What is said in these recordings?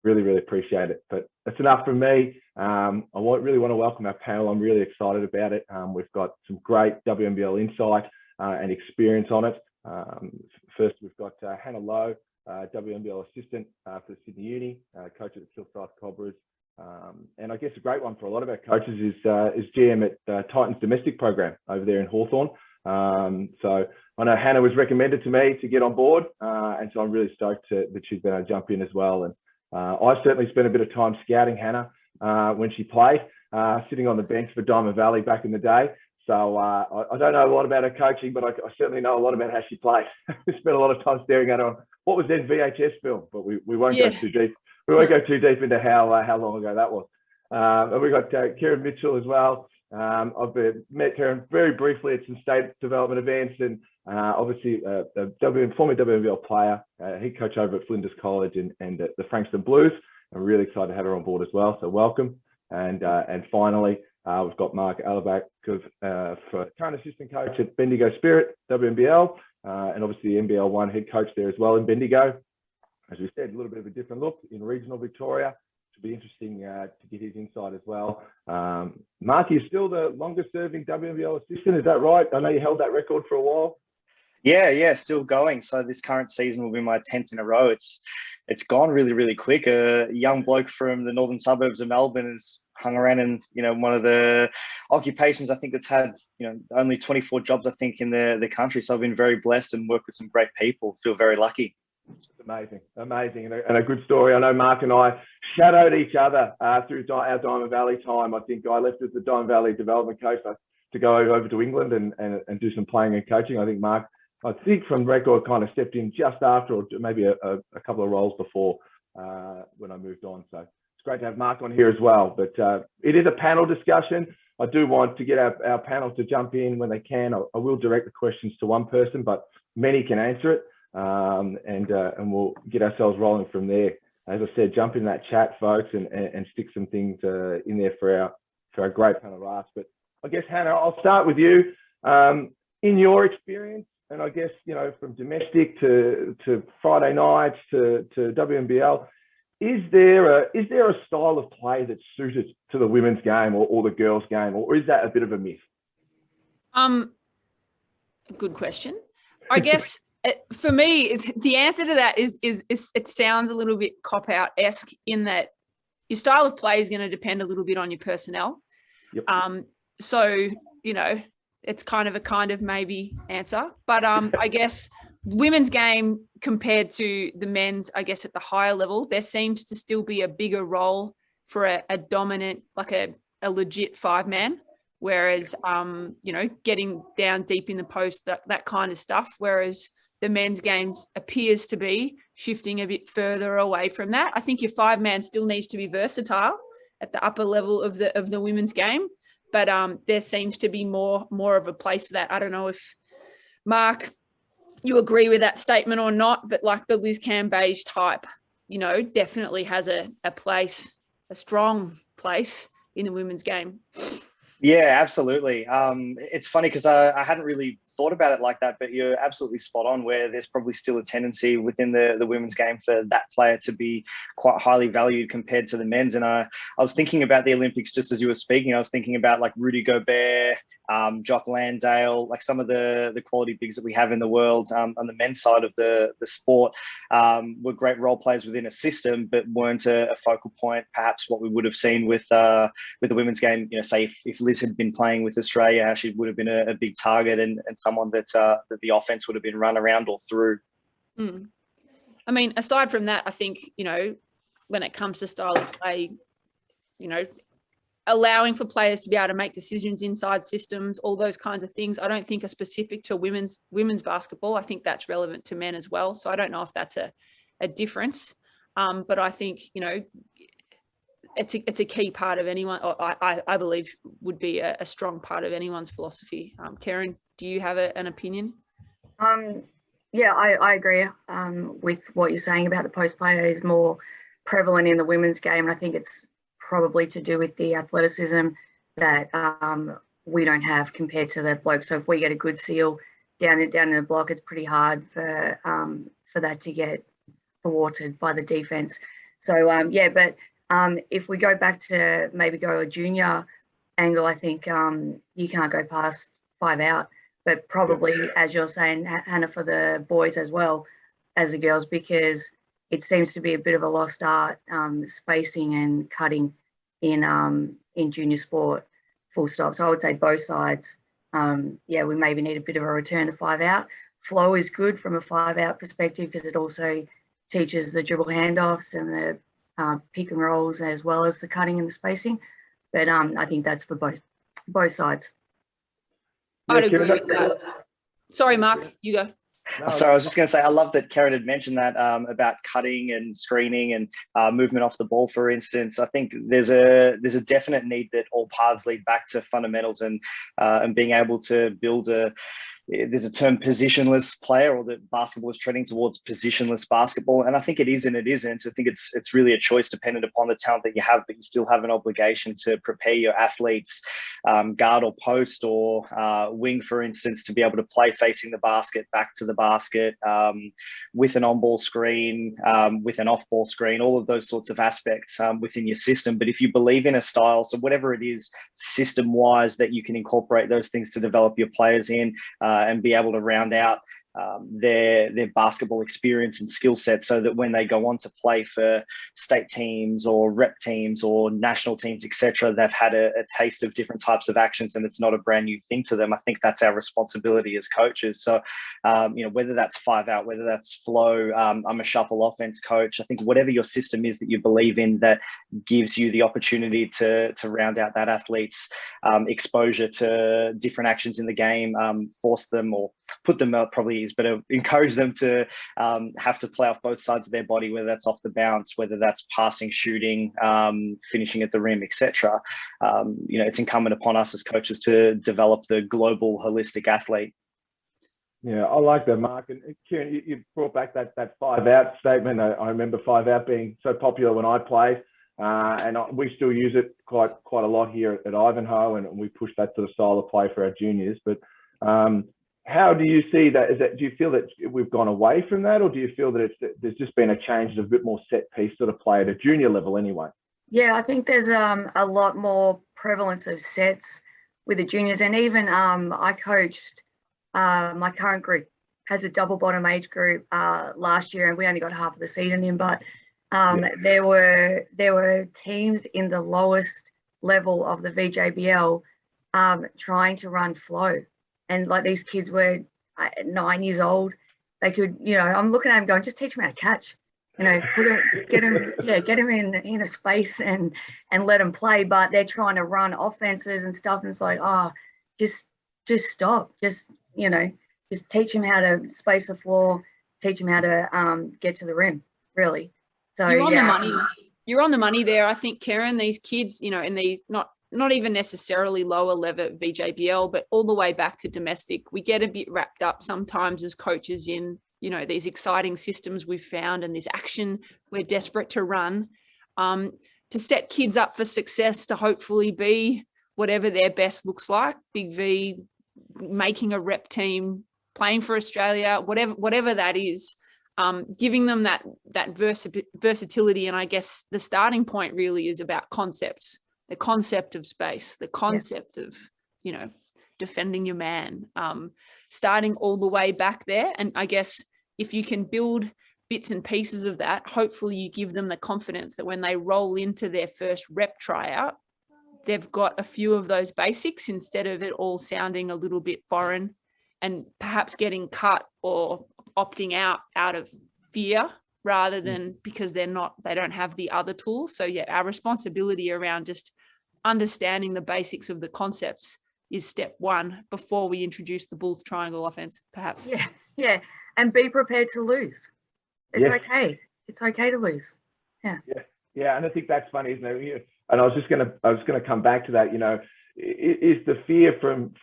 Really, really appreciate it. But that's enough from me. Really want to welcome our panel. I'm really excited about it. We've got some great WNBL insight and experience on it. First, we've got Hannah Lowe, WNBL assistant for the Sydney Uni, coach at the Selfstarter Cobras. And I guess a great one for a lot of our coaches is GM at Titans domestic program over there in Hawthorn. So I know Hannah was recommended to me to get on board, and so I'm really stoked that she's been able to jump in as well. And I certainly spent a bit of time scouting Hannah when she played, sitting on the bench for Diamond Valley back in the day. So I don't know a lot about her coaching, but I certainly know a lot about how she plays. We spent a lot of time staring at her on what was then VHS film, but we won't go too deep. We won't go too deep into how long ago that was. And we've got Karen Mitchell as well. I've met Karen very briefly at some state development events, and obviously a former WNBL player, head coach over at Flinders College and at the Frankston Blues. I'm really excited to have her on board as well. So welcome. And finally, we've got Mark Alabak, for current assistant coach at Bendigo Spirit, WNBL, and obviously the NBL 1 head coach there as well in Bendigo. As we said, a little bit of a different look in regional Victoria. Should be interesting to get his insight as well. Mark, you're still the longest serving WNBL assistant, is that right? I know you held that record for a while. Yeah, still going. So this current season will be my 10th in a row. It's gone really, really quick. A young bloke from the northern suburbs of Melbourne has hung around in, one of the occupations I think that's had, only 24 jobs, I think, in the country. So I've been very blessed and worked with some great people. Feel very lucky. Amazing, and a good story. I know Mark and I shadowed each other through our Diamond Valley time. I think I left as the Diamond Valley development coach to go over to England and do some playing and coaching. I think Mark, from record, kind of stepped in just after, or maybe a couple of roles before when I moved on. So it's great to have Mark on here as well. But it is a panel discussion. I do want to get our panel to jump in when they can. I will direct the questions to one person, but many can answer it. And we'll get ourselves rolling from there. As I said, jump in that chat, folks, and stick some things in there for our great panel of ask. But I guess, Hannah, I'll start with you. In your experience, and I guess, from domestic to Friday nights to WNBL, is there a style of play that's suited to the women's game or the girls' game, or is that a bit of a myth? Good question. I guess. For me, the answer to that is it sounds a little bit cop-out-esque in that your style of play is going to depend a little bit on your personnel. Yep. So, it's kind of maybe answer. But I guess women's game compared to the men's, I guess at the higher level, there seems to still be a bigger role for a dominant, like a legit 5-man. Whereas, getting down deep in the post, that kind of stuff. Whereas the men's games appears to be shifting a bit further away from that. I think your 5-man still needs to be versatile at the upper level of the women's game, but there seems to be more of a place for that. I don't know if, Mark, you agree with that statement or not, but like the Liz Cambage type, definitely has a place, a strong place in the women's game. Yeah, absolutely. It's funny because I hadn't really thought about it like that, but you're absolutely spot on where there's probably still a tendency within the women's game for that player to be quite highly valued compared to the men's. And I was thinking about the Olympics just as you were speaking. I was thinking about like Rudy Gobert, Jock Landale, like some of the quality bigs that we have in the world on the men's side of the sport were great role players within a system, but weren't a focal point, perhaps what we would have seen with the women's game. Say if Liz had been playing with Australia, how she would have been a big target and someone that the offense would have been run around or through. I mean, aside from that, I think, when it comes to style of play, allowing for players to be able to make decisions inside systems, all those kinds of things, I don't think are specific to women's basketball. I think that's relevant to men as well. So I don't know if that's a difference. But I think, it's a key part of anyone, or I believe would be a strong part of anyone's philosophy. Karen, do you have an opinion? Yeah, I agree with what you're saying about the post player is more prevalent in the women's game. And I think it's probably to do with the athleticism that we don't have compared to the blokes. So if we get a good seal down in the block, it's pretty hard for that to get thwarted by the defense. So yeah, but if we go back to maybe go a junior angle, I think you can't go past 5 out, but probably, as you're saying, Hannah, for the boys as well as the girls, because it seems to be a bit of a lost art, spacing and cutting in junior sport, full stop. So I would say both sides. Yeah, we maybe need a bit of a return to 5 out. Flow is good from a 5 out perspective because it also teaches the dribble handoffs and the pick and rolls, as well as the cutting and the spacing. But I think that's for both sides. I'd agree with that. Sorry, Mark, you go. No, sorry, I was just going to say, I love that Karen had mentioned that about cutting and screening and movement off the ball, for instance. I think there's a definite need that all paths lead back to fundamentals and being able to build there's a term positionless player, or that basketball is trending towards positionless basketball. And I think it is and it isn't. I think it's really a choice dependent upon the talent that you have, but you still have an obligation to prepare your athletes, guard or post or wing, for instance, to be able to play facing the basket, back to the basket, with an on-ball screen, with an off-ball screen, all of those sorts of aspects within your system. But if you believe in a style, so whatever it is system-wise that you can incorporate those things to develop your players in, and be able to round out their basketball experience and skill set, so that when they go on to play for state teams or rep teams or national teams, etc., they've had a taste of different types of actions and it's not a brand new thing to them. I think that's our responsibility as coaches. So whether that's 5 out, whether that's flow, I'm a shuffle offense coach. I think whatever your system is that you believe in that gives you the opportunity to round out that athlete's exposure to different actions in the game, force them, or put them out probably is better, encourage them to have to play off both sides of their body, whether that's off the bounce, whether that's passing, shooting, finishing at the rim, etc. It's incumbent upon us as coaches to develop the global holistic athlete. Yeah, I like that, Mark. And Kieran, you brought back that 5 out statement. I remember 5 out being so popular when I played, and we still use it quite a lot here at Ivanhoe, and we push that sort of style of play for our juniors. But how do you see that? Do you feel that we've gone away from that, or do you feel that there's just been a change, a bit more set piece sort of play at a junior level anyway? Yeah, I think there's a lot more prevalence of sets with the juniors, and even I coached my current group has a double bottom age group last year, and we only got half of the season in, but there were teams in the lowest level of the VJBL trying to run flow. And like, these kids were 9 years old. They could, I'm looking at them going, just teach them how to catch, get them in a space and let them play. But they're trying to run offenses and stuff. And it's like, just stop. Just teach them how to space the floor, teach them how to get to the rim, really. So you're on the money. You're on the money there. I think, Karen, these kids, in these not even necessarily lower level VJBL, but all the way back to domestic, we get a bit wrapped up sometimes as coaches in, these exciting systems we've found and this action we're desperate to run, to set kids up for success, to hopefully be whatever their best looks like, Big V, making a rep team, playing for Australia, whatever that is, giving them that versatility. And I guess the starting point really is about concepts. The concept of space, the concept of, defending your man, starting all the way back there. And I guess if you can build bits and pieces of that, hopefully you give them the confidence that when they roll into their first rep tryout, they've got a few of those basics instead of it all sounding a little bit foreign and perhaps getting cut or opting out of fear, rather than because they don't have the other tools. So our responsibility around just understanding the basics of the concepts is step one before we introduce the Bulls triangle offense, perhaps. Yeah. And be prepared to lose. It's okay. It's okay to lose. Yeah. And I think that's funny, isn't it? And I was gonna come back to that. Is the fear from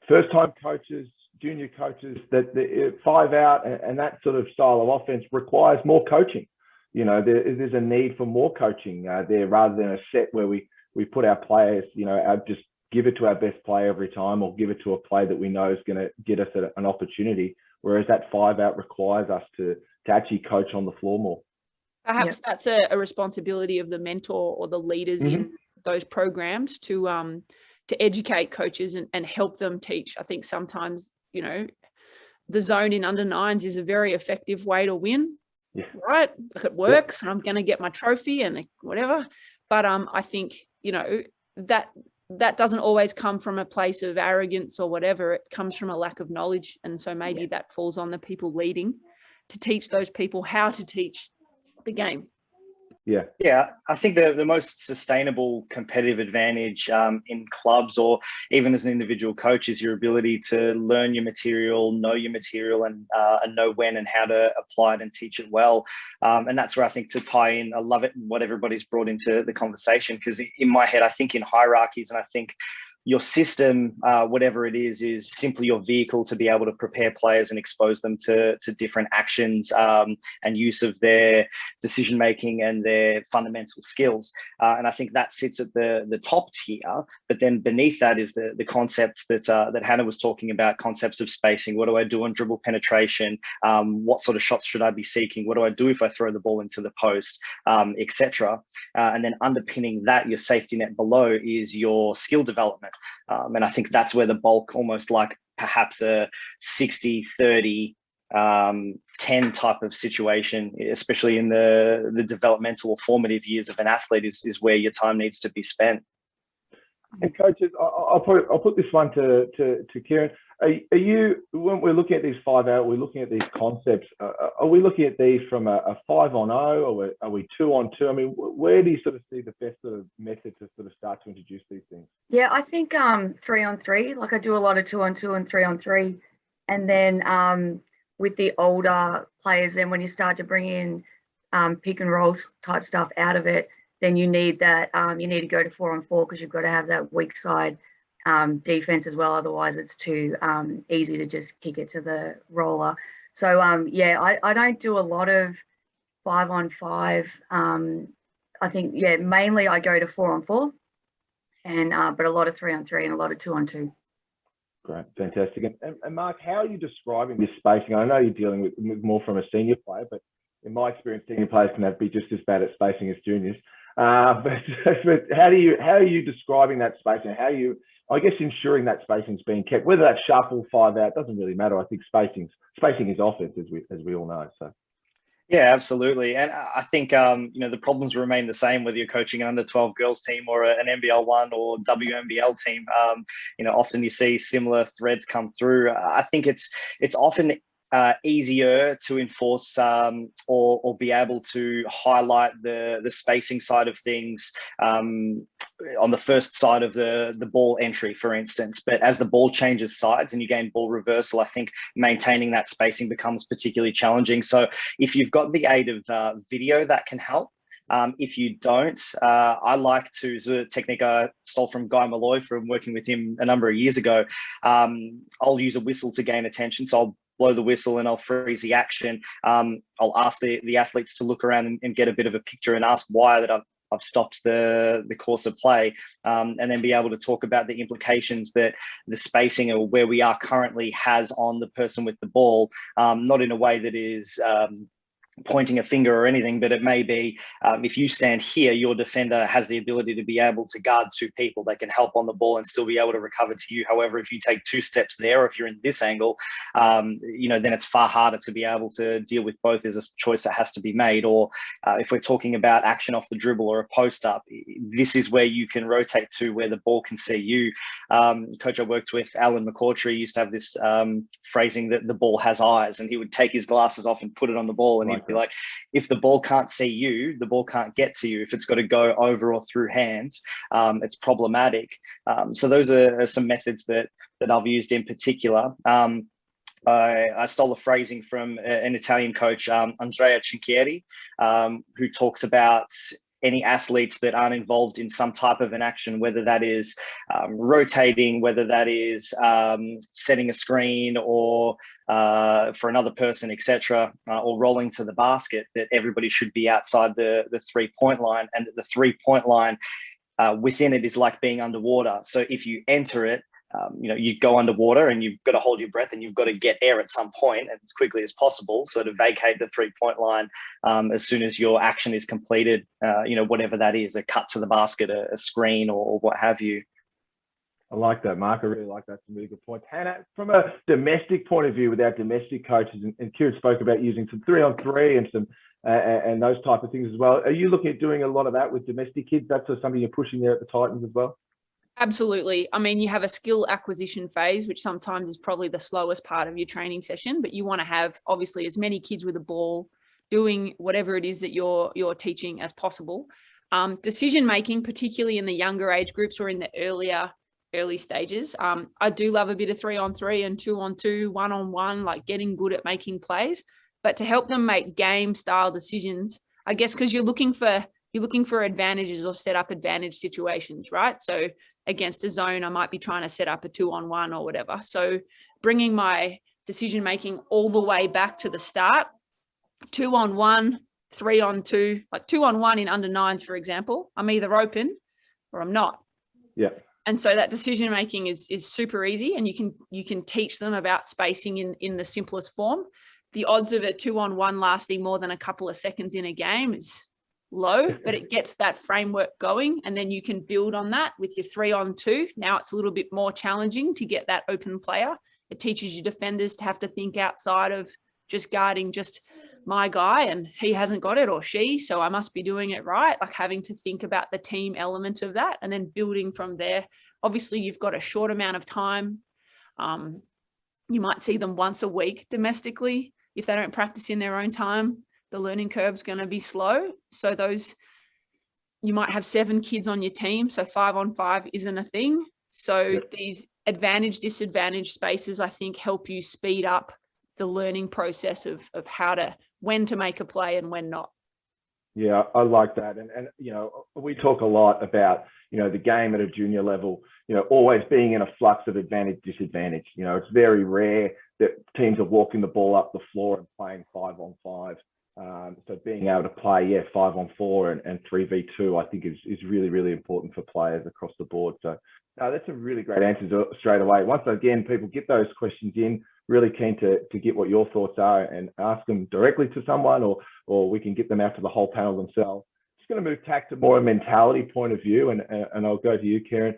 first-time coaches, junior coaches, that the 5 out and that sort of style of offense requires more coaching? There's a need for more coaching there, rather than a set where we put our players, just give it to our best player every time, or give it to a play that we know is going to get us an opportunity. Whereas that 5 out requires us to actually coach on the floor more. Perhaps that's a responsibility of the mentor or the leaders in those programs to educate coaches and help them teach. I think sometimes, the zone in under nines is a very effective way to win. Yeah. Right? Like it works and I'm going to get my trophy and whatever. But I think, that doesn't always come from a place of arrogance or whatever. It comes from a lack of knowledge. And so maybe that falls on the people leading to teach those people how to teach the game. Yeah, I think the most sustainable competitive advantage in clubs or even as an individual coach is your ability to learn your material, know your material, and know when and how to apply it and teach it well. And that's where I think to tie in, I love it, what everybody's brought into the conversation, because in my head, I think in hierarchies, and I think your system, whatever it is simply your vehicle to be able to prepare players and expose them to different actions and use of their decision making and their fundamental skills. And I think that sits at the top tier. But then beneath that is the concepts that Hannah was talking about, concepts of spacing. What do I do on dribble penetration? What sort of shots should I be seeking? What do I do if I throw the ball into the post, etc. And then underpinning that, your safety net below is your skill development. And I think that's where the bulk, almost like perhaps a 60-30, 10 type of situation, especially in the developmental or formative years of an athlete, is where your time needs to be spent. And coaches, I'll put this one to Kieran. Are you, when we're looking at these 5 out, we're looking at these concepts, are we looking at these from a 5-on-0 or are we 2-on-2? I mean, where do you sort of see the best sort of method to sort of start to introduce these things? Yeah, I think 3-on-3, like I do a lot of 2-on-2 and 3-on-3. And then with the older players, then when you start to bring in pick and roll type stuff out of it, then you need that, you need to go to 4-on-4 because you've got to have that weak side defense as well. Otherwise it's too easy to just kick it to the roller. So I don't do a lot of 5-on-5. I think mainly I go to 4-on-4 and but a lot of 3-on-3 and a lot of 2-on-2. Great, fantastic. And Mark, how are you describing this spacing? I know you're dealing with more from a senior player, but in my experience, senior players can be just as bad at spacing as juniors. But how are you describing that spacing? How are you, I guess, ensuring that spacing is being kept? Whether that's shuffle, 5 out, doesn't really matter. I think spacing is offense, as we all know. So. Yeah, absolutely. And I think, the problems remain the same, whether you're coaching an under-12 girls team or an NBL 1 or WNBL team. Often you see similar threads come through. I think it's often easier to enforce or be able to highlight the spacing side of things on the first side of the ball entry, for instance. But as the ball changes sides and you gain ball reversal, I think maintaining that spacing becomes particularly challenging. So if you've got the aid of video, that can help. If you don't, I like to, the technique I stole from Guy Malloy from working with him a number of years ago. I'll use a whistle to gain attention. So I'll blow the whistle and I'll freeze the action. I'll ask the athletes to look around and get a bit of a picture and ask why that I've stopped the course of play, and then be able to talk about the implications that the spacing or where we are currently has on the person with the ball, not in a way that is pointing a finger or anything, but it may be if you stand here, your defender has the ability to be able to guard 2 people. They can help on the ball and still be able to recover to you. However, if you take 2 steps there, or if you're in this angle, then it's far harder to be able to deal with both. There's a choice that has to be made. Or if we're talking about action off the dribble or a post up, this is where you can rotate to where the ball can see you. Coach I worked with, Alan McCautry, used to have this phrasing that the ball has eyes, and he would take his glasses off and put it on the ball, and he'd be like, if the ball can't see you, the ball can't get to you. If it's got to go over or through hands, it's problematic. So those are some methods that I've used in particular. I stole a phrasing from an Italian coach, Andrea Cinchieri, who talks about any athletes that aren't involved in some type of an action, whether that is rotating, whether that is setting a screen or for another person, etc., or rolling to the basket, that everybody should be outside the 3-point line, and that the 3-point line within it is like being underwater. So if you enter it, you go underwater and you've got to hold your breath and you've got to get air at some point and as quickly as possible. So to vacate the 3-point line as soon as your action is completed, whatever that is, a cut to the basket, a screen, or what have you. I like that, Mark. I really like that. Some really good points. Hannah, from a domestic point of view, with our domestic coaches, and Kieran spoke about using some 3-on-3 and some and those type of things as well. Are you looking at doing a lot of that with domestic kids? That's something you're pushing there at the Titans as well? Absolutely. I mean, you have a skill acquisition phase, which sometimes is probably the slowest part of your training session, but you want to have obviously as many kids with a ball doing whatever it is that you're teaching as possible. Decision making, particularly in the younger age groups or in the early stages. I do love a bit of 3-on-3 and 2-on-2, 1-on-1, like getting good at making plays, but to help them make game style decisions, I guess, because you're looking for advantages or set up advantage situations, right? So against a zone, I might be trying to set up a 2-on-1 or whatever. So bringing my decision making all the way back to the start, 2-on-1, 3-on-2, like 2-on-1 in under 9s, for example, I'm either open or I'm not. Yeah. And so that decision making is super easy, and you can teach them about spacing in the simplest form. The odds of a 2-on-1 lasting more than a couple of seconds in a game is low, but it gets that framework going, and then you can build on that with your 3-on-2. Now it's a little bit more challenging to get that open player. It teaches your defenders to have to think outside of just guarding just my guy and he hasn't got it, or she, so I must be doing it right. Like having to think about the team element of that and then building from there. Obviously you've got a short amount of time. You might see them once a week domestically. If they don't practice in their own time, the learning curve's going to be slow. So you might have 7 kids on your team, so 5-on-5 isn't a thing. So these advantage, disadvantage spaces, I think, help you speed up the learning process of when to make a play and when not. Yeah, I like that. And we talk a lot about, the game at a junior level, always being in a flux of advantage, disadvantage. It's very rare that teams are walking the ball up the floor and playing 5-on-5. So being able to play, 5-on-4 and 3v2, I think is really, really important for players across the board. So that's a really great answer straight away. Once again, people get those questions in, really keen to get what your thoughts are and ask them directly to someone, or we can get them out to the whole panel themselves. Just going to move tack to more a mentality point of view, and I'll go to you, Kieran.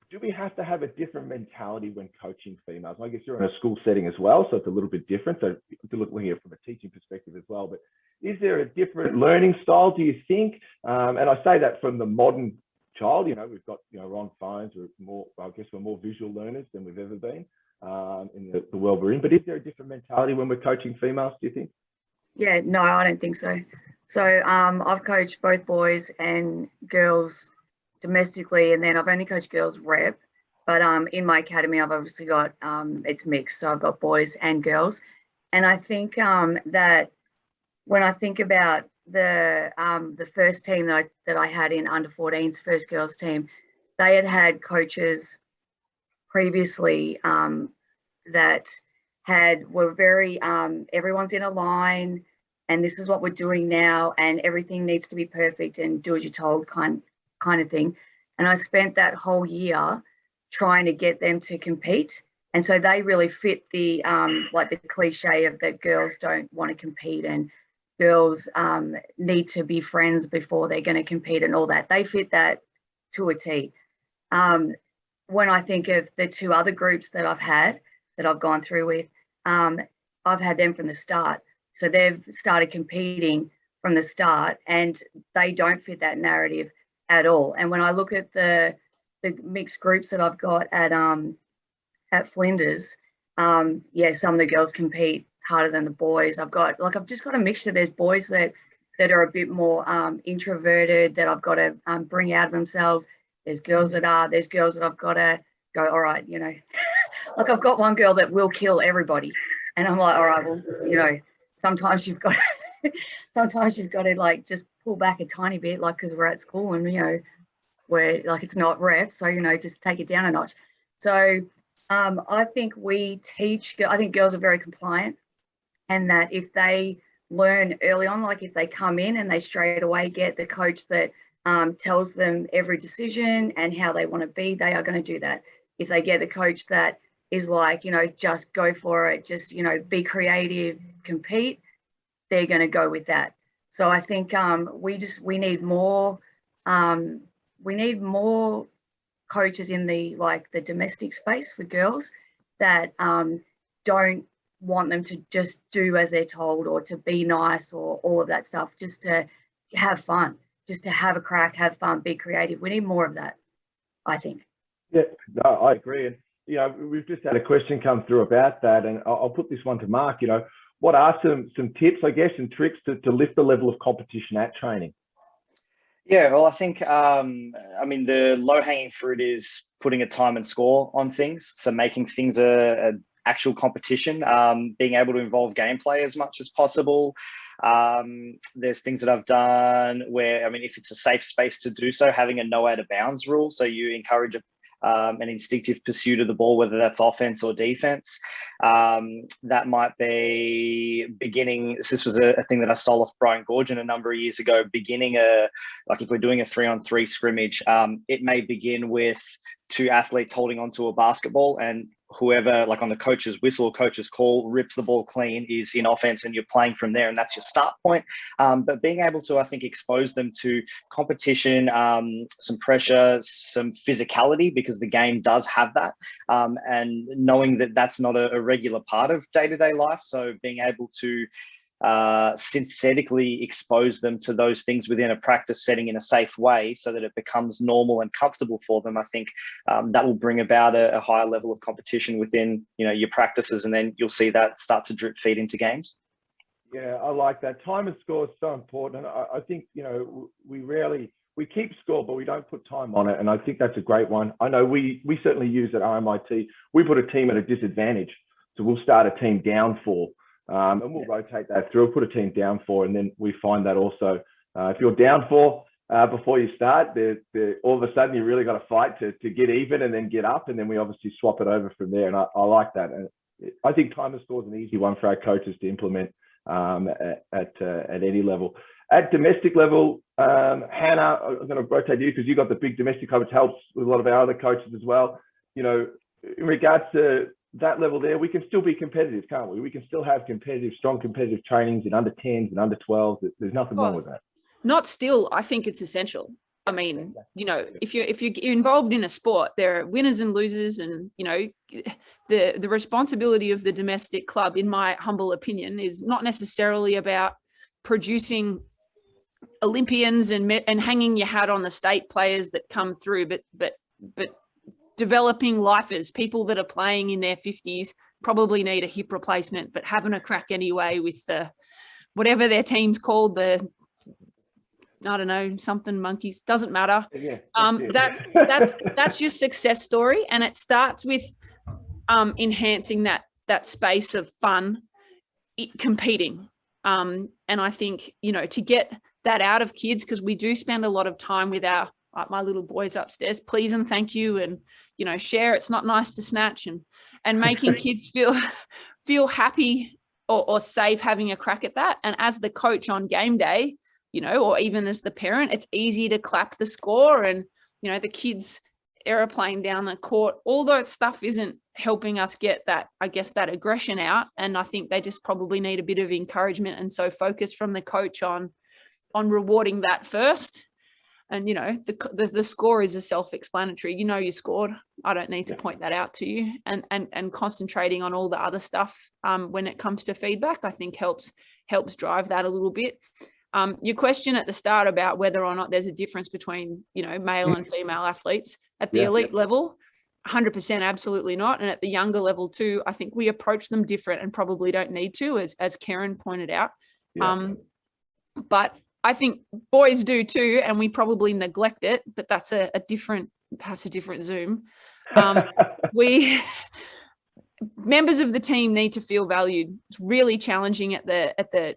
Do we have to have a different mentality when coaching females? I guess you're in a school setting as well, so it's a little bit different. So looking at it from a teaching perspective as well. But is there a different learning style, do you think? And I say that from the modern child. We've got, we're on phones. We're more visual learners than we've ever been in the world we're in. But is there a different mentality when we're coaching females, do you think? Yeah, no, I don't think so. So I've coached both boys and girls domestically, and then I've only coached girls rep, but in my academy I've obviously got it's mixed, so I've got boys and girls. And I think that when I think about the first team that I had in under 14s, first girls team, they had coaches previously that were very everyone's in a line and this is what we're doing now and everything needs to be perfect and do as you're told kind of thing. And I spent that whole year trying to get them to compete. And so they really fit the like the cliche of that girls don't want to compete and girls need to be friends before they're going to compete and all that. They fit that to a T. When I think of the 2 other groups that I've gone through with, I've had them from the start. So they've started competing from the start and they don't fit that narrative at all. And when I look at the mixed groups that I've got at Flinders, some of the girls compete harder than the boys. I've just got a mixture. There's boys that are a bit more introverted that I've got to bring out of themselves. There's girls that I've got to go, all right, like I've got one girl that will kill everybody. And I'm like, all right, well, sometimes you've got to like just pull back a tiny bit, like, because we're at school and, we're like, it's not rep. So, just take it down a notch. So I think I think girls are very compliant, and that if they learn early on, like if they come in and they straight away get the coach that tells them every decision and how they want to be, they are going to do that. if they get the coach that is like, just go for it, just, be creative, compete, they're going to go with that. So I think we need more coaches in the domestic space for girls that don't want them to just do as they're told or to be nice or all of that stuff, just to have fun, just to have a crack, have fun, be creative. We need more of that, I think. Yeah, no, I agree. And, we've just had a question come through about that, and I'll put this one to Mark. What are some tips, I guess, and tricks to lift the level of competition at training? Yeah, well, I think, the low-hanging fruit is putting a time and score on things. So making things a actual competition, being able to involve gameplay as much as possible. There's things that I've done where, if it's a safe space to do so, having a no out of bounds rule. So you encourage an instinctive pursuit of the ball, whether that's offense or defense. That might be beginning. This was a thing that I stole off Brian Gorgon a number of years ago. Beginning if we're doing a 3-on-3 scrimmage, it may begin with two athletes holding onto a basketball, and whoever, like on the coach's whistle, coach's call, rips the ball clean is in offense, and you're playing from there, and that's your start point. But being able to, I think, expose them to competition, some pressure, some physicality, because the game does have that, and knowing that that's not a regular part of day-to-day life. So being able to synthetically expose them to those things within a practice setting in a safe way so that it becomes normal and comfortable for them, I think that will bring about a higher level of competition within your practices, and then you'll see that start to drip feed into games. Yeah, I like that. Time and score is so important, and I think we keep score, but we don't put time on it, and I think that's a great one. I know we certainly use at RMIT. We put a team at a disadvantage, so we'll start a team down 4. And we'll rotate that through, put a team down 4, and then we find that also if you're down 4 before you start, all of a sudden you really got to fight to get even and then get up, and then we obviously swap it over from there. And I like that. And I think time and score is an easy one for our coaches to implement at any level. At domestic level, Hannah, I'm going to rotate you because you got the big domestic club, which helps with a lot of our other coaches as well. In regards to that level there, we can still be competitive, can't we? We can still have strong competitive trainings in under 10s and under 12s. There's nothing wrong with that. Not still. I think it's essential. I mean, if you're involved in a sport, there are winners and losers, and the responsibility of the domestic club, in my humble opinion, is not necessarily about producing Olympians and hanging your hat on the state players that come through, but developing lifers, people that are playing in their 50s, probably need a hip replacement, but having a crack anyway with the whatever their team's called, I don't know, something monkeys, doesn't matter. Yeah, that's your success story, and it starts with enhancing that space of fun, competing. And I think to get that out of kids, because we do spend a lot of time with my little boys upstairs, please and thank you, and share. It's not nice to snatch, and making kids feel happy or safe having a crack at that. And as the coach on game day, or even as the parent, it's easy to clap the score and the kids aeroplane down the court. All that stuff isn't helping us get that aggression out, and I think they just probably need a bit of encouragement, and so focus from the coach on rewarding that first. And the score is a self-explanatory. You scored. I don't need to point that out to you. And concentrating on all the other stuff when it comes to feedback, I think helps drive that a little bit. Your question at the start about whether or not there's a difference between male and female athletes at the elite level, 100% absolutely not. And at the younger level too, I think we approach them different and probably don't need to, as Karen pointed out. But I think boys do too, and we probably neglect it, but that's perhaps a different Zoom. Members of the team need to feel valued. It's really challenging at the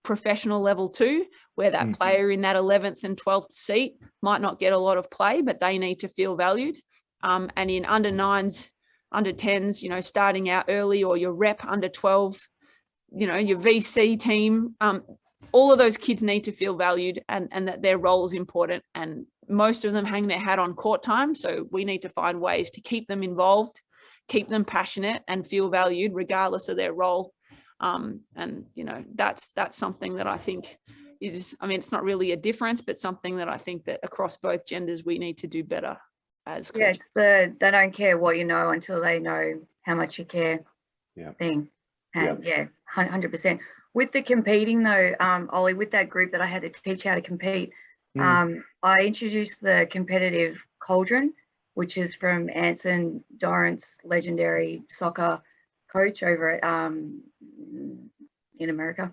professional level too, where that player in that 11th and 12th seat might not get a lot of play, but they need to feel valued. And in under 9s, under 10s, starting out early, or your rep under 12, your VC team, all of those kids need to feel valued and that their role is important. And most of them hang their hat on court time. So we need to find ways to keep them involved, keep them passionate and feel valued regardless of their role. And, you know, that's something that I think is, I mean, it's not really a difference, but something that I think that across both genders, we need to do better as coaches. Yeah, they don't care what you know until they know how much you care thing. And yeah, 100%. With the competing though, Ollie, with that group that I had to teach how to compete, I introduced the competitive cauldron, which is from Anson Dorrance, legendary soccer coach over at in America.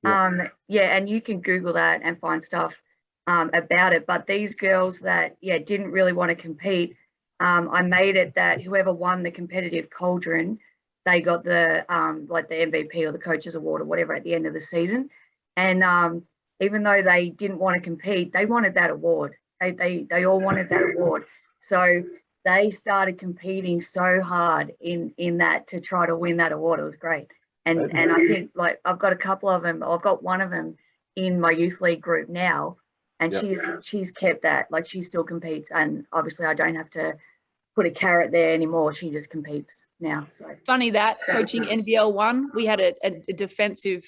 Yeah, and you can Google that and find stuff about it. But these girls that didn't really want to compete, I made it that whoever won the competitive cauldron, they got the like the MVP or the coaches award or whatever at the end of the season. And even though they didn't want to compete, they wanted that award. They all wanted that award. So they started competing so hard in that to try to win that award. It was great. And I think like I've got a couple of them. I've got one of them in my youth league group now, and she's kept that. Like she still competes, and obviously I don't have to put a carrot there anymore. She just competes now. So funny that coaching NBL 1, we had a defensive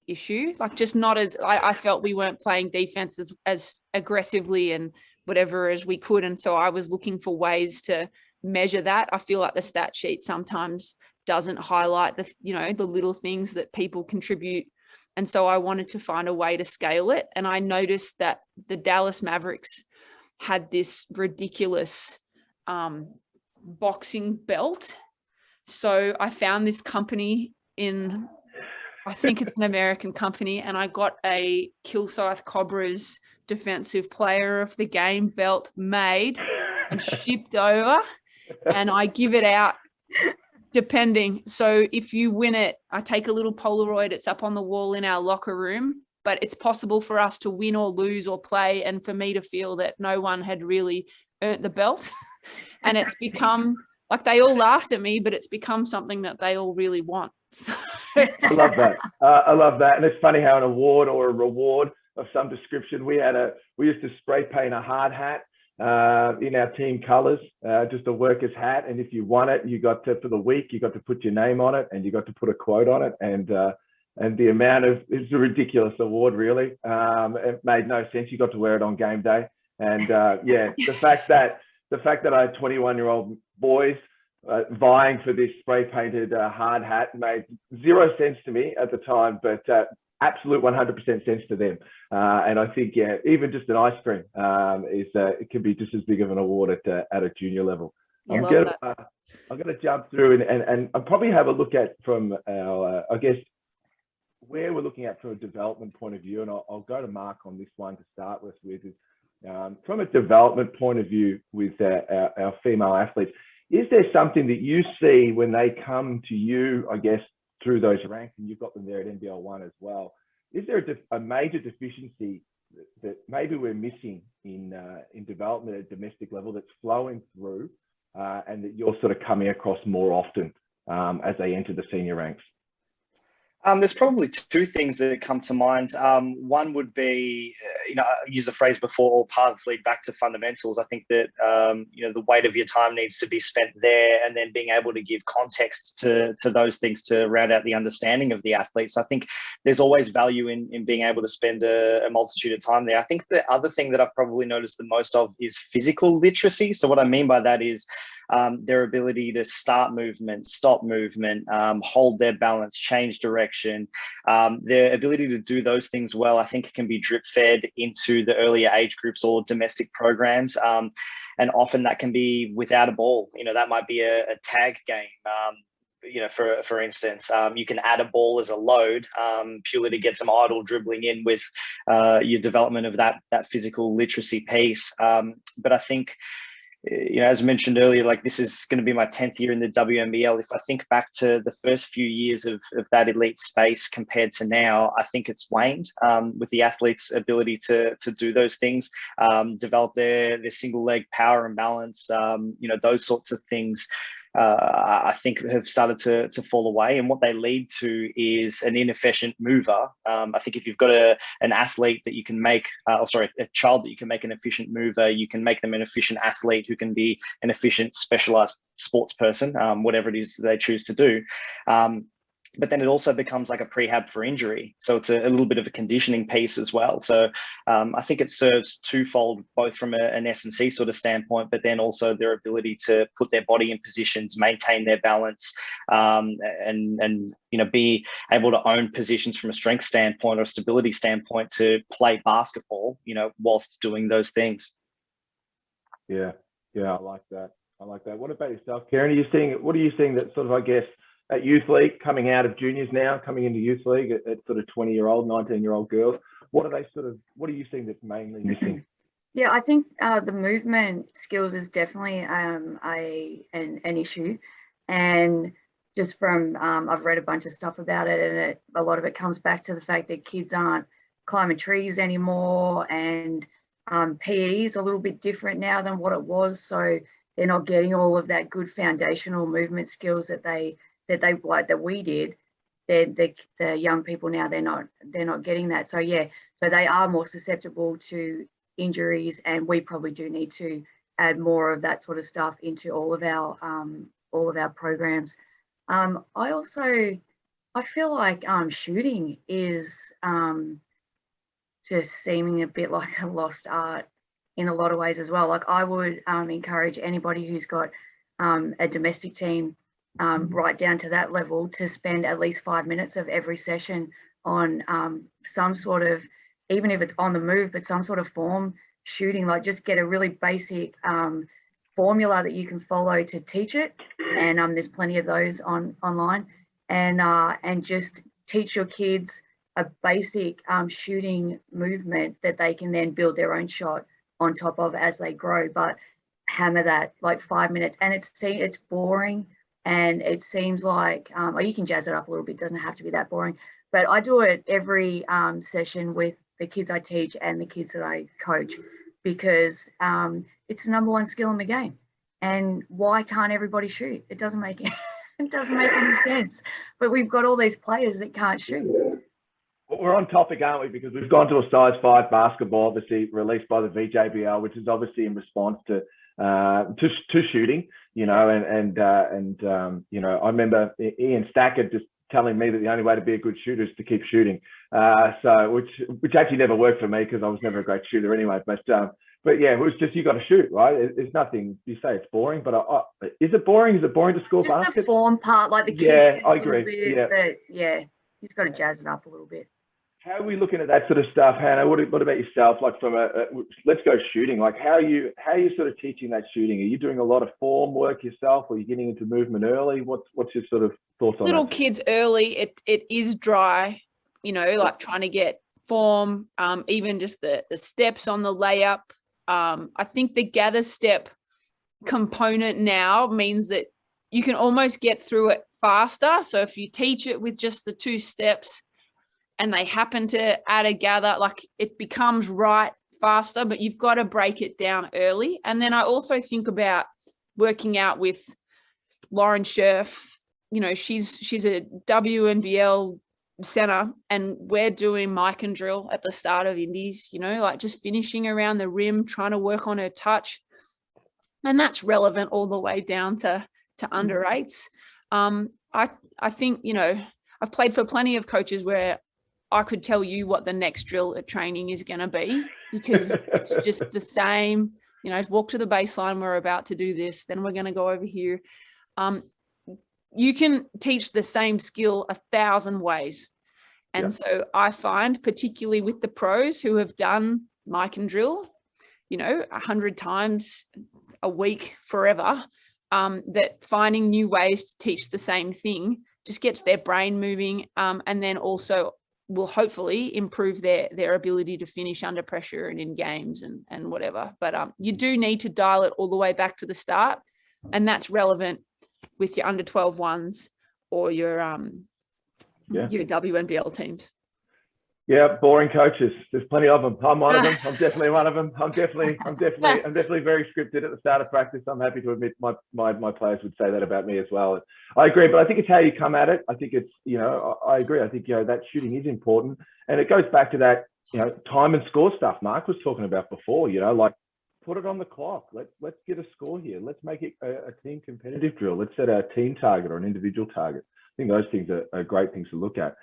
issue, like just not as I felt we weren't playing defense as aggressively and whatever as we could, and so I was looking for ways to measure that. I feel like the stat sheet sometimes doesn't highlight the the little things that people contribute, and so I wanted to find a way to scale it. And I noticed that the Dallas Mavericks had this ridiculous boxing belt. So I found this company I think it's an American company, and I got a Kilsyth Cobras defensive player of the game belt made and shipped over, and I give it out depending. So if you win it, I take a little Polaroid, it's up on the wall in our locker room, but it's possible for us to win or lose or play, and for me to feel that no one had really earned the belt. And it's become like they all laughed at me, but it's become something that they all really want. So. I love that. I love that. And it's funny how an award or a reward of some description, we used to spray paint a hard hat in our team colors, just a worker's hat. And if you won it, you got to, for the week, you got to put your name on it and you got to put a quote on it. And the amount of, it's a ridiculous award, really. It made no sense. You got to wear it on game day. And the fact that I had 21-year-old boys vying for this spray painted hard hat made zero sense to me at the time, but absolute 100% sense to them. And I think, even just an ice cream it can be just as big of an award at a junior level. I'm going to jump through and I'll probably have a look at from our, I guess, where we're looking at from a development point of view. And I'll go to Mark on this one to start with is from a development point of view with our female athletes. Is there something that you see when they come to you, I guess, through those ranks, and you've got them there at NBL 1 as well? Is there a major deficiency that maybe we're missing in development at a domestic level that's flowing through and that you're sort of coming across more often as they enter the senior ranks? There's probably two things that come to mind. One would be, I used the phrase before, all paths lead back to fundamentals. I think that, the weight of your time needs to be spent there, and then being able to give context to those things to round out the understanding of the athletes. I think there's always value in being able to spend a multitude of time there. I think the other thing that I've probably noticed the most of is physical literacy. So what I mean by that is their ability to start movement, stop movement, hold their balance, change direction. Their ability to do those things well, I think, can be drip fed into the earlier age groups or domestic programs. And often that can be without a ball. That might be a tag game. For instance, you can add a ball as a load purely to get some idle dribbling in with your development of that physical literacy piece. But I think, as I mentioned earlier, like this is going to be my 10th year in the WNBL. If I think back to the first few years of that elite space compared to now, I think it's waned with the athletes' ability to do those things, develop their single leg power and balance, those sorts of things. I think have started to fall away. And what they lead to is an inefficient mover. I think if you've got an athlete that you can make, a child that you can make an efficient mover, you can make them an efficient athlete who can be an efficient specialized sports person, whatever it is they choose to do. But then it also becomes like a prehab for injury. So it's a little bit of a conditioning piece as well. So I think it serves twofold, both from an S&C sort of standpoint, but then also their ability to put their body in positions, maintain their balance, and be able to own positions from a strength standpoint or stability standpoint to play basketball, whilst doing those things. Yeah, I like that. What about yourself, Karen? What are you seeing that sort of, I guess, at youth league, coming out of juniors now, coming into youth league at sort of 20-year-old, 19-year-old girls? What are you seeing that's mainly missing? Yeah, I think the movement skills is definitely an issue. And just from, I've read a bunch of stuff about it, and a lot of it comes back to the fact that kids aren't climbing trees anymore, and PE is a little bit different now than what it was. So they're not getting all of that good foundational movement skills that we did. The young people now, they're not getting that. So yeah, so they are more susceptible to injuries, and we probably do need to add more of that sort of stuff into all of our programs. I feel like shooting is just seeming a bit like a lost art in a lot of ways as well. Like I would encourage anybody who's got a domestic team right down to that level to spend at least 5 minutes of every session on some sort of, even if it's on the move, but some sort of form shooting, like just get a really basic formula that you can follow to teach it. And there's plenty of those online, and just teach your kids a basic shooting movement that they can then build their own shot on top of as they grow. But hammer that like 5 minutes, and it's boring. And it seems like, or you can jazz it up a little bit, doesn't have to be that boring. But I do it every session with the kids I teach and the kids that I coach, because it's the number one skill in the game. And why can't everybody shoot? It doesn't make any sense. But we've got all these players that can't shoot. Well, we're on topic, aren't we? Because we've gone to a size 5 basketball, obviously released by the VJBL, which is obviously in response to shooting, I remember Ian Stacker just telling me that the only way to be a good shooter is to keep shooting. Which actually never worked for me because I was never a great shooter anyway. But yeah, it was just, you got to shoot, right? There's nothing. You say it's boring, but is it boring? Is it boring to score baskets? Just the form part, like the kids. Yeah, I agree. But yeah, you've got to jazz it up a little bit. How are we looking at that sort of stuff, Hannah? What about yourself? Like from let's go shooting. Like how are you sort of teaching that shooting? Are you doing a lot of form work yourself, or are you getting into movement early? What's your sort of thoughts on Little that? Kids early, it is dry, like trying to get form, even just the steps on the layup. I think the gather step component now means that you can almost get through it faster. So if you teach it with just the 2 steps, and they happen to add a gather, like it becomes right faster, but you've got to break it down early. And then I also think about working out with Lauren Scherf. She's a WNBL center, and we're doing mic and drill at the start of indies, like just finishing around the rim, trying to work on her touch. And that's relevant all the way down to under 8s. I think, I've played for plenty of coaches where I could tell you what the next drill at training is going to be, because it's just the same, walk to the baseline, we're about to do this, then we're going to go over here. You can teach the same skill 1,000 ways. And so I find, particularly with the pros who have done mic and drill, 100 times a week forever, that finding new ways to teach the same thing just gets their brain moving, and then also will hopefully improve their ability to finish under pressure and in games and whatever. But you do need to dial it all the way back to the start, and that's relevant with your under 12 ones or your WNBL teams. Yeah, boring coaches. There's plenty of them. I'm one of them. I'm definitely one of them. I'm definitely very scripted at the start of practice. I'm happy to admit my players would say that about me as well. I agree, but I think it's how you come at it. I think it's, I agree. I think, that shooting is important. And it goes back to that, time and score stuff Mark was talking about before, like put it on the clock. Let's get a score here. Let's make it a team competitive drill. Let's set a team target or an individual target. I think those things are great things to look at.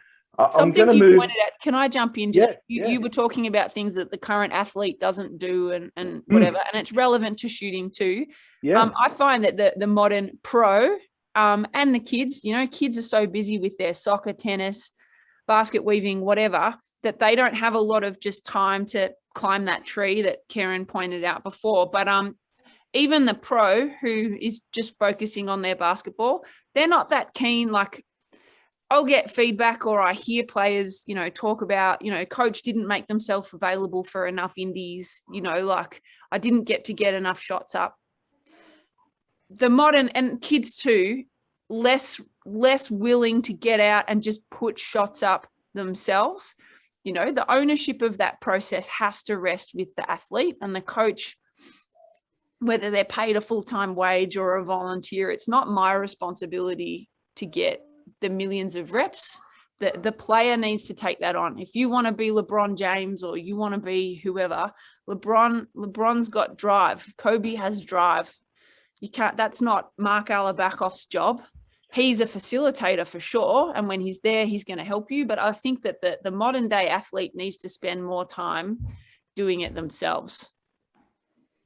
Something you pointed out, can I jump in? Just yeah. You were talking about things that the current athlete doesn't do and whatever, and it's relevant to shooting too. Yeah. I find that the modern pro and the kids, kids are so busy with their soccer, tennis, basket weaving, whatever, that they don't have a lot of just time to climb that tree that Karen pointed out before. But even the pro who is just focusing on their basketball, they're not that keen. Like, I'll get feedback or I hear players, talk about, coach didn't make themselves available for enough indies, like I didn't get enough shots up. The modern and kids too, less willing to get out and just put shots up themselves. The ownership of that process has to rest with the athlete and the coach, whether they're paid a full-time wage or a volunteer. It's not my responsibility to get the millions of reps. The player needs to take that on. If you want to be LeBron James or you want to be whoever, LeBron's got drive. Kobe has drive. You can't. That's not Mark Alabakoff's job. He's a facilitator for sure, and when he's there, he's going to help you. But I think that the modern day athlete needs to spend more time doing it themselves.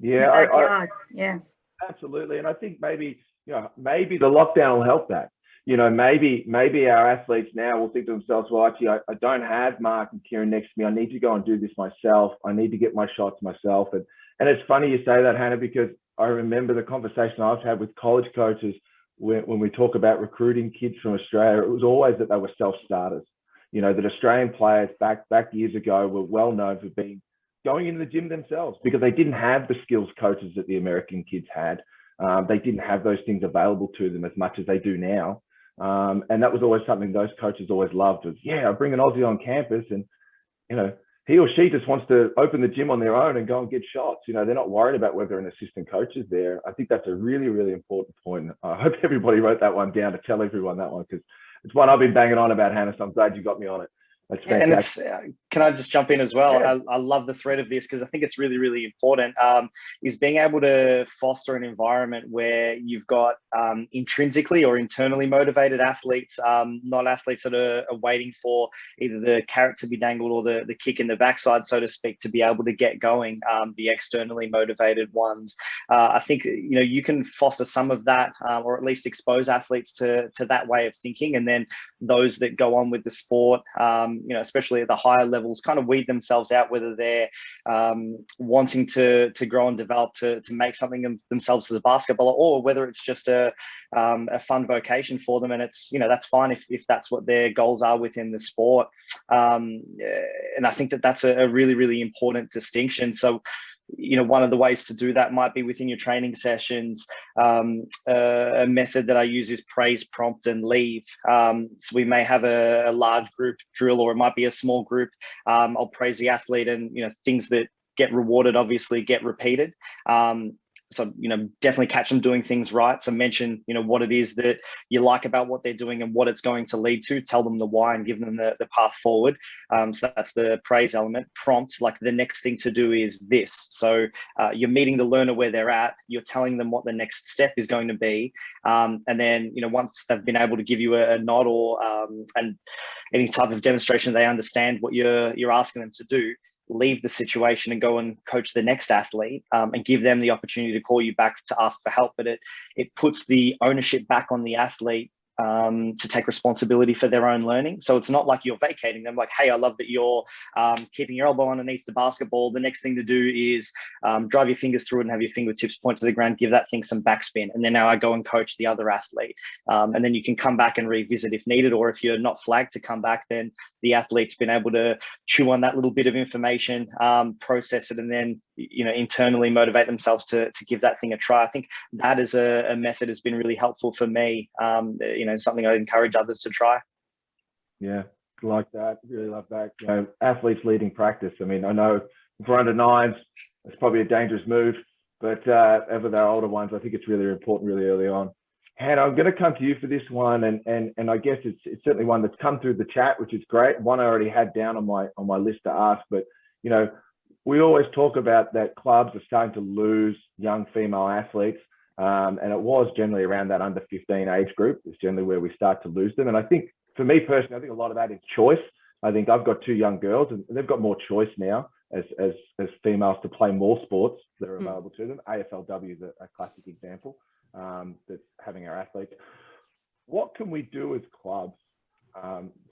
Yeah, yeah, absolutely. And I think maybe the lockdown will help that. Maybe our athletes now will think to themselves, well, actually, I don't have Mark and Kieran next to me. I need to go and do this myself. I need to get my shots myself. And it's funny you say that, Hannah, because I remember the conversation I've had with college coaches when we talk about recruiting kids from Australia. It was always that they were self-starters. That Australian players back years ago were well known for going into the gym themselves because they didn't have the skills coaches that the American kids had. They didn't have those things available to them as much as they do now. And that was always something those coaches always loved was, I bring an Aussie on campus and, he or she just wants to open the gym on their own and go and get shots. They're not worried about whether an assistant coach is there. I think that's a really, really important point. I hope everybody wrote that one down to tell everyone that one because it's one I've been banging on about, Hannah, so I'm glad you got me on it. That's fantastic. And can I just jump in as well? Yeah. I love the thread of this because I think it's really, really important, is being able to foster an environment where you've got intrinsically or internally motivated athletes, not athletes that are waiting for either the carrot to be dangled or the kick in the backside, so to speak, to be able to get going, the externally motivated ones. I think, you can foster some of that or at least expose athletes to that way of thinking. And then those that go on with the sport, especially at the higher levels, kind of weed themselves out, whether they're wanting to grow and develop to make something of themselves as a basketballer, or whether it's just a fun vocation for them. And it's, that's fine if that's what their goals are within the sport. And I think that's a really, really important distinction. So, one of the ways to do that might be within your training sessions. A method that I use is praise, prompt, and leave. So we may have a large group drill, or it might be a small group. I'll praise the athlete, and things that get rewarded obviously get repeated. So, definitely catch them doing things right. So mention, what it is that you like about what they're doing and what it's going to lead to. Tell them the why and give them the path forward. So that's the praise element. Prompt, like the next thing to do is this. So you're meeting the learner where they're at. You're telling them what the next step is going to be. And then, once they've been able to give you a nod or and any type of demonstration, they understand what you're asking them to do, leave the situation and go and coach the next athlete, and give them the opportunity to call you back to ask for help. But it puts the ownership back on the athlete to take responsibility for their own learning. So it's not like you're vacating them, like, hey, I love that you're keeping your elbow underneath the basketball. The next thing to do is drive your fingers through it and have your fingertips point to the ground, give that thing some backspin. And then now I go and coach the other athlete. And then you can come back and revisit if needed, or if you're not flagged to come back, then the athlete's been able to chew on that little bit of information, process it, and then internally motivate themselves to give that thing a try. I think that is a method has been really helpful for me. Something I'd encourage others to try. Yeah, like that. Really love that. You know, athletes leading practice. I mean, I know for under nines, it's probably a dangerous move, but over their older ones, I think it's really important really early on. Hannah, I'm going to come to you for this one, and I guess it's certainly one that's come through the chat, which is great. One I already had down on my list to ask, but you know, we always talk about that clubs are starting to lose young female athletes, and it was generally around that under 15 age group. It's generally where we start to lose them, and I think for me personally, I think a lot of that is choice. I think I've got two young girls, and they've got more choice now as females to play more sports that are available to them. AFLW is a classic example. That's having our athletes. What can we do as clubs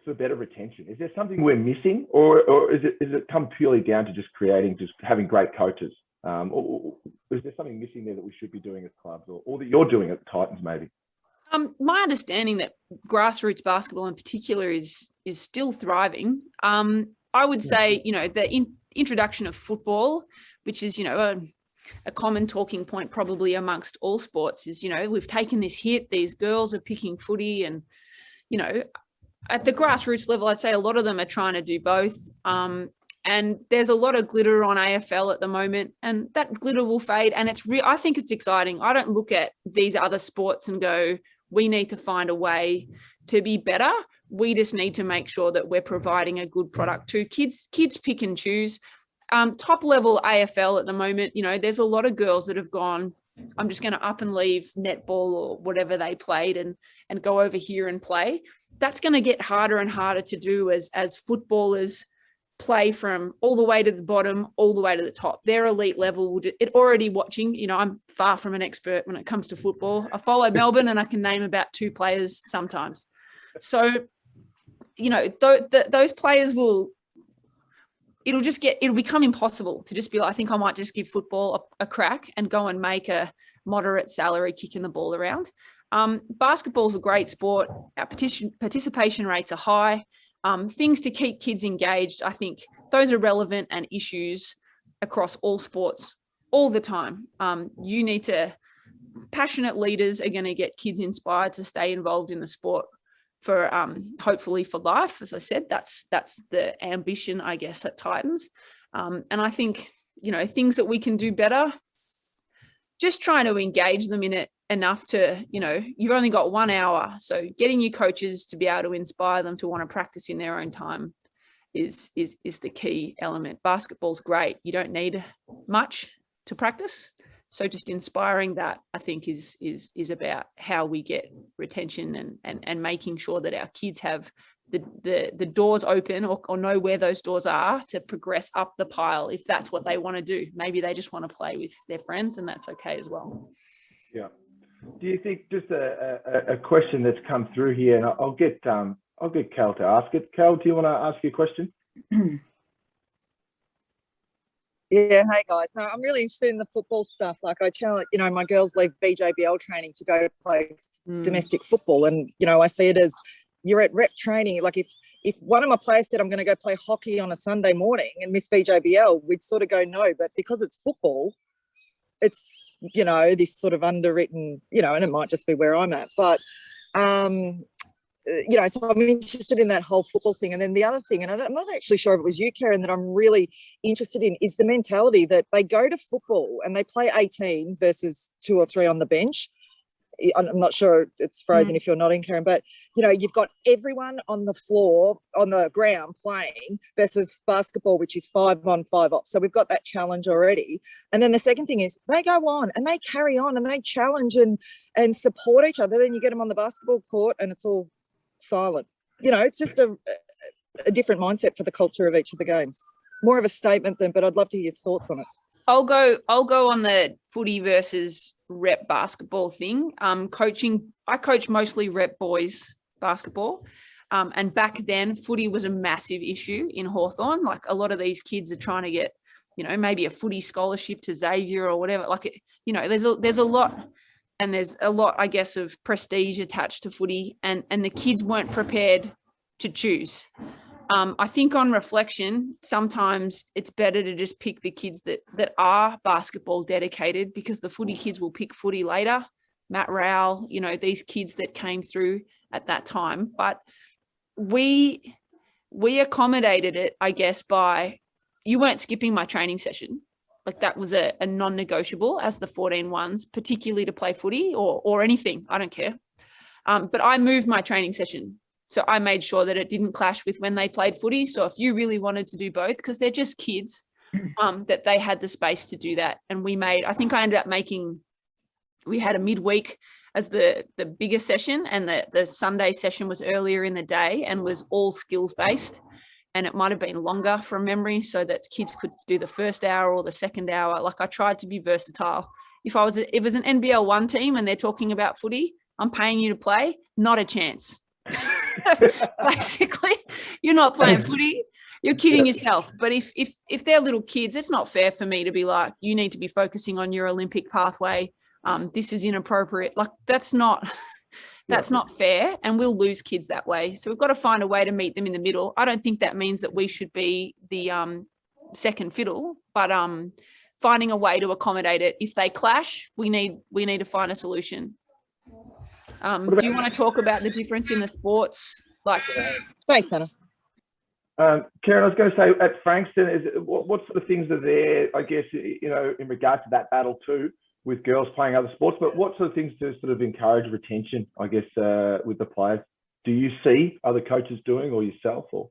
for better retention? Is there something we're missing, or is it come purely down to just having great coaches? Or is there something missing there that we should be doing as clubs, or that you're doing at the Titans maybe? My understanding that grassroots basketball in particular is still thriving. I would say, you know, the introduction of football, which is, you know, a common talking point probably amongst all sports, is, you know, we've taken this hit, these girls are picking footy, and, you know, at the grassroots level, I'd say a lot of them are trying to do both. And there's a lot of glitter on AFL at the moment, and that glitter will fade. And I think it's exciting. I don't look at these other sports and go, we need to find a way to be better. We just need to make sure that we're providing a good product to kids. Kids pick and choose. Top level AFL at the moment, you know, there's a lot of girls that have gone, I'm just going to up and leave netball or whatever they played and go over here and play. That's going to get harder and harder to do as footballers play from all the way to the bottom, all the way to the top. Their elite level, it already watching, you know, I'm far from an expert when it comes to football. I follow Melbourne and I can name about 2 players sometimes. So, you know, those players it'll become impossible to just be like, I think I might just give football a crack and go and make a moderate salary kicking the ball around. Basketball's a great sport. Our participation rates are high. Things to keep kids engaged, I think those are relevant and issues across all sports all the time. You need to, passionate leaders are going to get kids inspired to stay involved in the sport for hopefully for life. As I said, that's the ambition, I guess, at Titans. And I think, you know, things that we can do better, just trying to engage them in it enough to, you know, you've only got 1 hour. So getting your coaches to be able to inspire them to want to practice in their own time is the key element. Basketball's great. You don't need much to practice. So just inspiring that, I think, is about how we get retention and making sure that our kids have the doors open or know where those doors are to progress up the pile if that's what they want to do. Maybe they just want to play with their friends, and that's okay as well. Yeah. Do you think, just a question that's come through here, and I'll get Cal to ask it. Cal, do you want to ask your question? Yeah, hey guys. No, I'm really interested in the football stuff. Like, I challenge, you know, my girls leave BJBL training to go play domestic football, and you know, I see it as you're at rep training. Like, if one of my players said I'm going to go play hockey on a Sunday morning and miss BJBL, we'd sort of go no. But because it's football, it's, you know, this sort of underwritten, you know, and it might just be where I'm at, but you know, so I'm interested in that whole football thing. And then the other thing, and I'm not actually sure if it was you, Karen, that I'm really interested in, is the mentality that they go to football and they play 18 versus 2 or 3 on the bench. I'm not sure it's frozen if you're nodding, Karen, but, you know, you've got everyone on the floor, on the ground playing, versus basketball, which is 5 on 5 off. So we've got that challenge already. And then the second thing is they go on and they carry on and they challenge and support each other. Then you get them on the basketball court and it's all silent. You know, it's just a different mindset for the culture of each of the games. More of a statement but I'd love to hear your thoughts on it. I'll go on the footy versus rep basketball thing. I coach mostly rep boys basketball. And back then footy was a massive issue in Hawthorn. Like, a lot of these kids are trying to get, you know, maybe a footy scholarship to Xavier or whatever. Like, you know, there's a lot, and there's a lot, I guess, of prestige attached to footy, and the kids weren't prepared to choose. I think on reflection, sometimes it's better to just pick the kids that are basketball dedicated, because the footy kids will pick footy later. Matt Rowell, you know, these kids that came through at that time. But we we accommodated it, I guess, by you weren't skipping my training session. Like that was a non-negotiable as the 14 ones, particularly to play footy or anything. I don't care. But I moved my training session. So I made sure that it didn't clash with when they played footy. So if you really wanted to do both, because they're just kids, that they had the space to do that. And I think I ended up we had a midweek as the bigger session, and the Sunday session was earlier in the day and was all skills based. And it might have been longer from memory so that kids could do the first hour or the second hour. Like I tried to be versatile. If it was an NBL 1 team and they're talking about footy, I'm paying you to play, not a chance. Basically, you're not playing footy. You're kidding yourself. But if they're little kids, it's not fair for me to be like, you need to be focusing on your Olympic pathway. This is inappropriate. Like that's not fair, and we'll lose kids that way. So we've got to find a way to meet them in the middle. I don't think that means that we should be the second fiddle, but finding a way to accommodate it. If they clash, we need to find a solution. Do you want to talk about the difference in the sports? Thanks, Hannah. Karen, I was going to say at Frankston, what sort of things are there, I guess, in regards to that battle too, with girls playing other sports, but what sort of things to sort of encourage retention, I guess, with the players? Do you see other coaches doing, or yourself? Or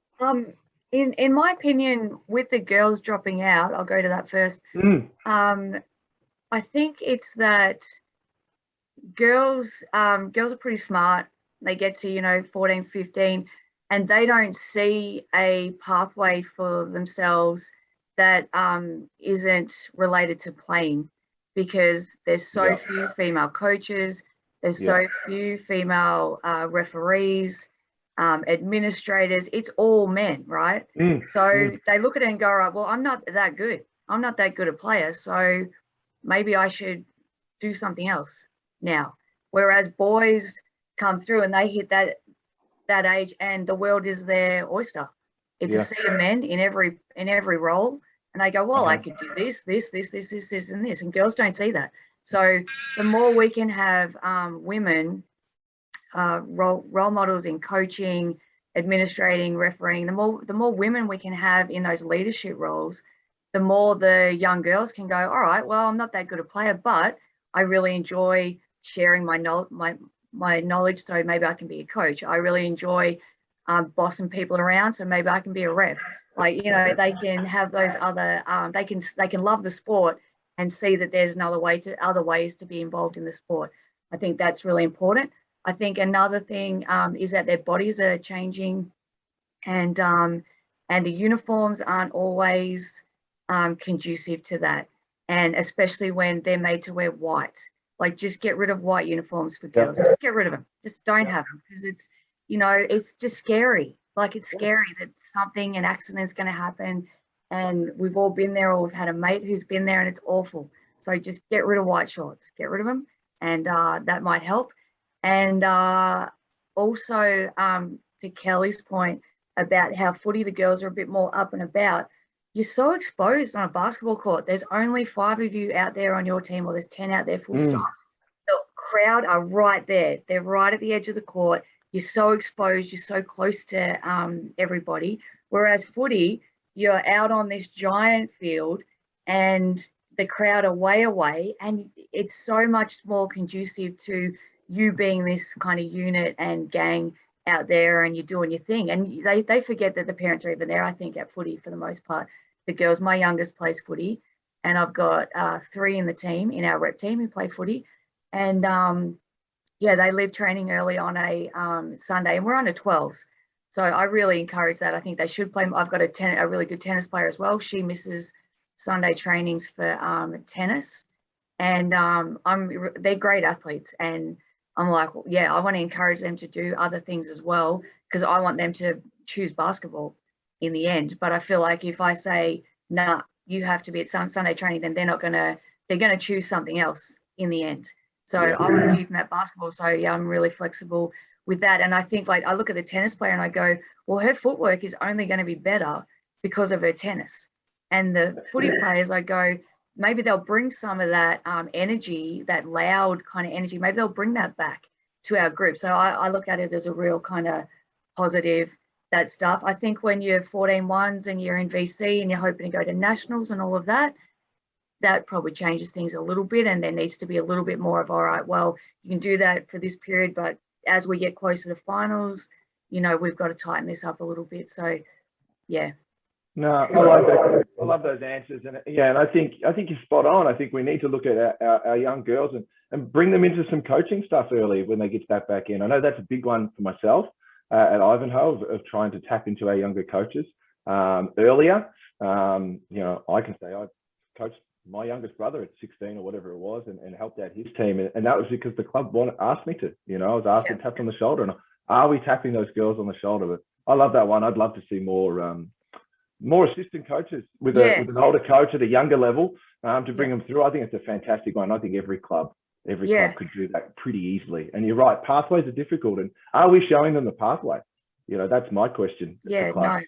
in my opinion, with the girls dropping out, I'll go to that first. I think it's that girls are pretty smart. They get to 14, 15, and they don't see a pathway for themselves that isn't related to playing, because there's so few female coaches, there's so few female referees, administrators. It's all men, right? So they look at it and go, right, well, I'm not that good. I'm not that good a player, so maybe I should do something else now. Whereas boys come through and they hit that age and the world is their oyster. It's a sea of men in every role. And they go, well, I could do this, and this. And girls don't see that. So the more we can have women role models in coaching, administrating, refereeing, the more women we can have in those leadership roles, the more the young girls can go, all right, well, I'm not that good a player, but I really enjoy sharing my knowledge, so maybe I can be a coach. I really enjoy bossing people around, so maybe I can be a ref. They can have those other, they can love the sport and see that there's other ways to be involved in the sport. I think that's really important. I think another thing is that their bodies are changing, and the uniforms aren't always conducive to that. And especially when they're made to wear white, just get rid of white uniforms for girls. Just get rid of them. Just don't have them, because it's just scary. It's scary that an accident's going to happen, and we've all been there, or we've had a mate who's been there, and it's awful. So just get rid of white shorts, get rid of them, and that might help. And also to Kelly's point about how footy, the girls are a bit more up and about. You're so exposed on a basketball court. There's only 5 of you out there on your team, or there's 10 out there, full stop. The crowd are right there. They're right at the edge of the court. You're so exposed. You're so close to everybody. Whereas footy, you're out on this giant field and the crowd are way away, and it's so much more conducive to you being this kind of unit and gang out there, and you're doing your thing. And they forget that the parents are even there, I think, at footy for the most part. The girls, my youngest plays footy, and I've got 3 in our rep team who play footy. And they leave training early on a Sunday, and we're under 12s. So I really encourage that. I think they should play. I've got a really good tennis player as well. She misses Sunday trainings for tennis, and they're great athletes. And I'm like, I want to encourage them to do other things as well, because I want them to choose basketball in the end. But I feel like if I say, nah, you have to be at Sunday training, then they're going to choose something else in the end. So I want to keep them at basketball. So I'm really flexible with that. And I think I look at the tennis player and I go, well, her footwork is only going to be better because of her tennis. And the footy players, I go, maybe they'll bring some of that energy, that loud kind of energy, maybe they'll bring that back to our group. So I look at it as a real kind of positive that stuff. I think when you're 14-1s and you're in VC and you're hoping to go to nationals and all of that, that probably changes things a little bit, and there needs to be a little bit more of, all right, well, you can do that for this period, but as we get closer to finals, you know, we've got to tighten this up a little bit. So yeah. No, I like that. I love those answers, and yeah, and I think you're spot on. I think we need to look at our young girls and bring them into some coaching stuff early when they get that back in. I know that's a big one for myself at Ivanhoe of trying to tap into our younger coaches earlier. You know, I can say I coached my youngest brother at 16 or whatever it was, and helped out his team, and that was because the club asked me to. You know, I was asked to tap on the shoulder, and are we tapping those girls on the shoulder? But I love that one. I'd love to see more assistant coaches with an older coach at a younger level to bring them through. I think it's a fantastic one. I think every club could do that pretty easily. And you're right, pathways are difficult. And are we showing them the pathway? You know, that's my question. Yeah, no.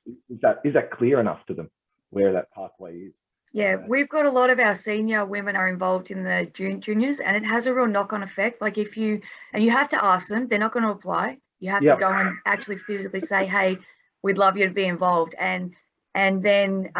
Is that clear enough to them where that pathway is? Yeah, we've got a lot of our senior women are involved in the juniors, and it has a real knock-on effect. Like you have to ask them, they're not going to apply. You have to go and actually physically say, hey, we'd love you to be involved. And then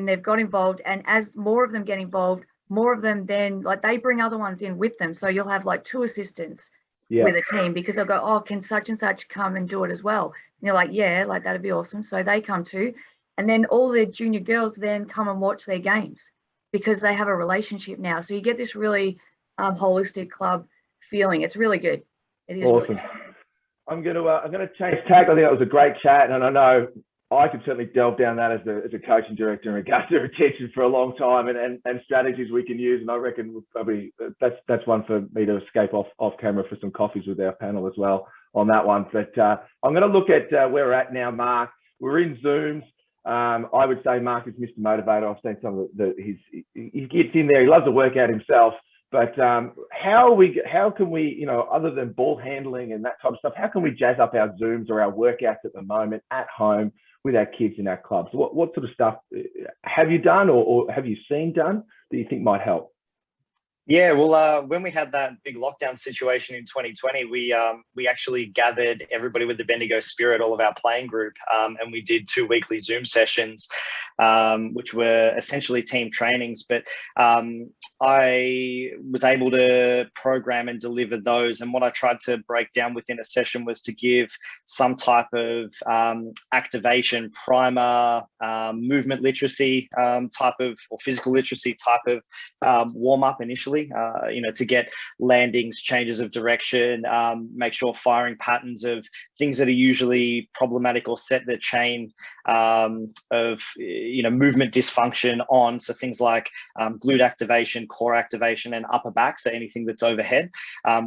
they've got involved, and as more of them get involved, more of them then, like, they bring other ones in with them. So you'll have like 2 assistants with a team, because they'll go, oh, can such and such come and do it as well? And you're like, yeah, like that'd be awesome. So they come too. And then all the junior girls then come and watch their games because they have a relationship now. So you get this really holistic club feeling. It's really good. It is awesome. Really I'm gonna change tack. I think that was a great chat, and I know I could certainly delve down that as a coaching director in regards to retention for a long time, and strategies we can use. And I reckon we'll probably that's one for me to escape off camera for some coffees with our panel as well on that one. But I'm going to look at where we're at now, Mark. We're in Zooms. I would say Mark is Mr. Motivator. I've seen some of he gets in there. He loves to work out himself. But how can we, you know, other than ball handling and that type of stuff, how can we jazz up our Zooms or our workouts at the moment at home with our kids in our clubs? What sort of stuff have you done or have you seen done that you think might help? Yeah, well, when we had that big lockdown situation in 2020, we actually gathered everybody with the Bendigo spirit, all of our playing group, and we did 2 weekly Zoom sessions, which were essentially team trainings. But I was able to program and deliver those. And what I tried to break down within a session was to give some type of activation, primer, movement literacy type of, or physical literacy type of warm up initially. You know, to get landings, changes of direction, make sure firing patterns of things that are usually problematic or set the chain of, you know, movement dysfunction on. So things like glute activation, core activation, and upper back. So anything that's overhead,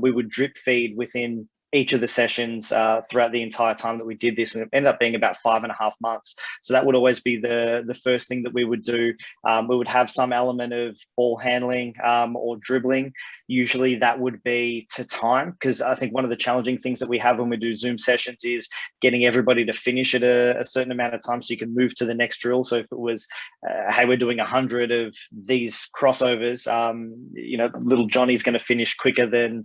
we would drip feed within each of the sessions throughout the entire time that we did this, and it ended up being about 5.5 months. So that would always be the first thing that we would do. We would have some element of ball handling or dribbling. Usually that would be to time, because I think one of the challenging things that we have when we do Zoom sessions is getting everybody to finish at a certain amount of time so you can move to the next drill. So if it was, hey, we're doing 100 of these crossovers, you know, little Johnny's going to finish quicker than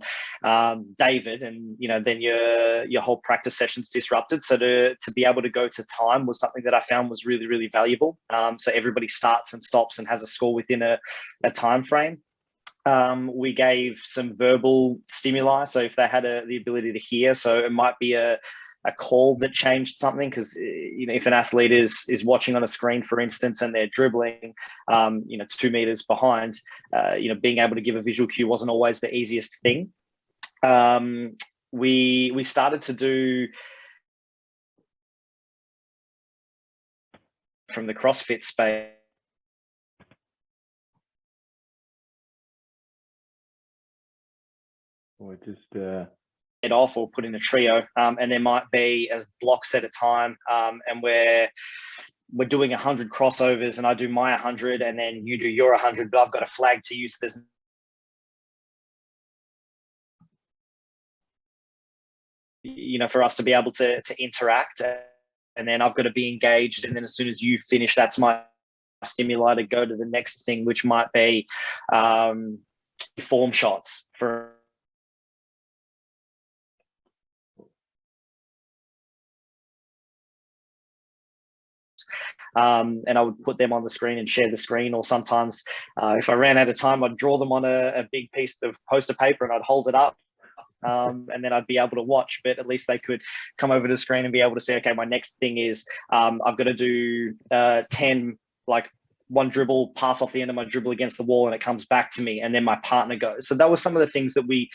David, and, you know, then your whole practice session's disrupted. So to be able to go to time was something that I found was really, really valuable. So everybody starts and stops and has a score within a time frame. We gave some verbal stimuli. So if they had the ability to hear, so it might be a call that changed something, because, you know, if an athlete is watching on a screen, for instance, and they're dribbling, you know, 2 meters behind, you know, being able to give a visual cue wasn't always the easiest thing. We started to do from the CrossFit space. Or just it off or put in a trio, and there might be as blocks at a time, and we're doing 100 crossovers, and I do my 100, and then you do your 100, but I've got a flag to use. There's, you know, for us to be able to interact, and then I've got to be engaged, and then as soon as you finish, that's my stimuli to go to the next thing, which might be form shots for and I would put them on the screen and share the screen. Or sometimes if I ran out of time, I'd draw them on a big piece of poster paper and I'd hold it up. And then I'd be able to watch, but at least they could come over to the screen and be able to say, okay, my next thing is I've got to do 10, like one dribble, pass off the end of my dribble against the wall, and it comes back to me, and then my partner goes. So that was some of the things that we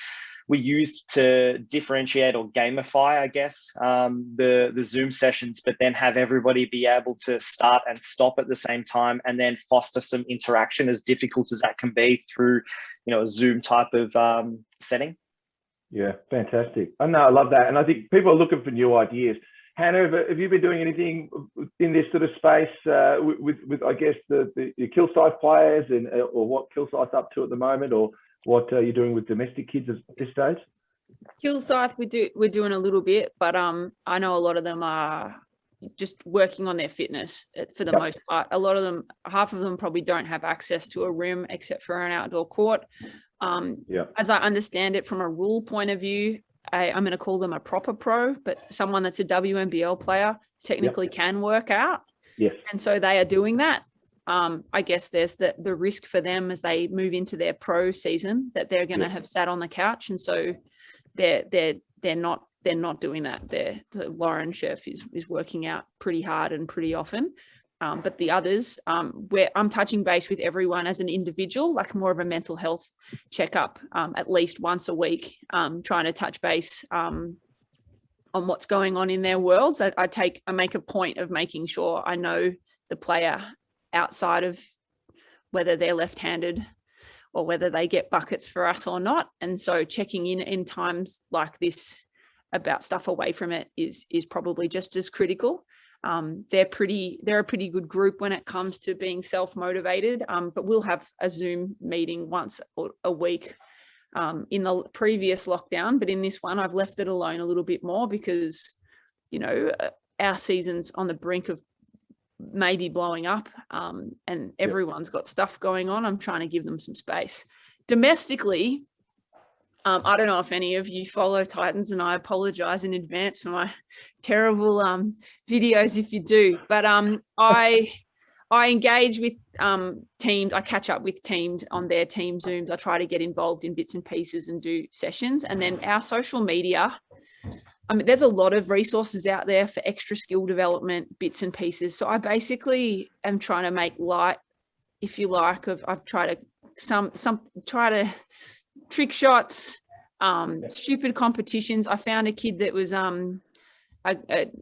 used to differentiate or gamify, I guess, the Zoom sessions, but then have everybody be able to start and stop at the same time, and then foster some interaction, as difficult as that can be, through, you know, a Zoom type of setting. Yeah, fantastic. I know, I love that. And I think people are looking for new ideas. Hannah, have you been doing anything in this sort of space with I guess, the Kilsyth players, and or what Kilsyth's up to at the moment, or what you're doing with domestic kids at this stage? Kilsyth, we're doing a little bit, but I know a lot of them are just working on their fitness for the most part. A lot of them, half of them probably don't have access to a room except for an outdoor court. As I understand it from a rule point of view, I'm going to call them a proper pro, but someone that's a WNBL player technically can work out. Yes. And so they are doing that. I guess there's the risk for them as they move into their pro season that they're going to have sat on the couch. And so they're not doing that. Lauren Chef is working out pretty hard and pretty often. But the others, where I'm touching base with everyone as an individual, like more of a mental health checkup, at least once a week, trying to touch base on what's going on in their worlds. I make a point of making sure I know the player outside of whether they're left-handed or whether they get buckets for us or not. And so checking in times like this about stuff away from it is probably just as critical. They're a pretty good group when it comes to being self-motivated, but we'll have a Zoom meeting once a week in the previous lockdown, but in this one I've left it alone a little bit more because, you know, our season's on the brink of maybe blowing up, and everyone's got stuff going on. I'm trying to give them some space. Domestically, I don't know if any of you follow Titans, and I apologize in advance for my terrible videos if you do, but I engage with teams. I catch up with teams on their team Zooms. I try to get involved in bits and pieces and do sessions. And then our social media, I mean, there's a lot of resources out there for extra skill development, bits and pieces. So I basically am trying to make light, if you like, I've tried to try to trick shots, stupid competitions. I found a kid that was a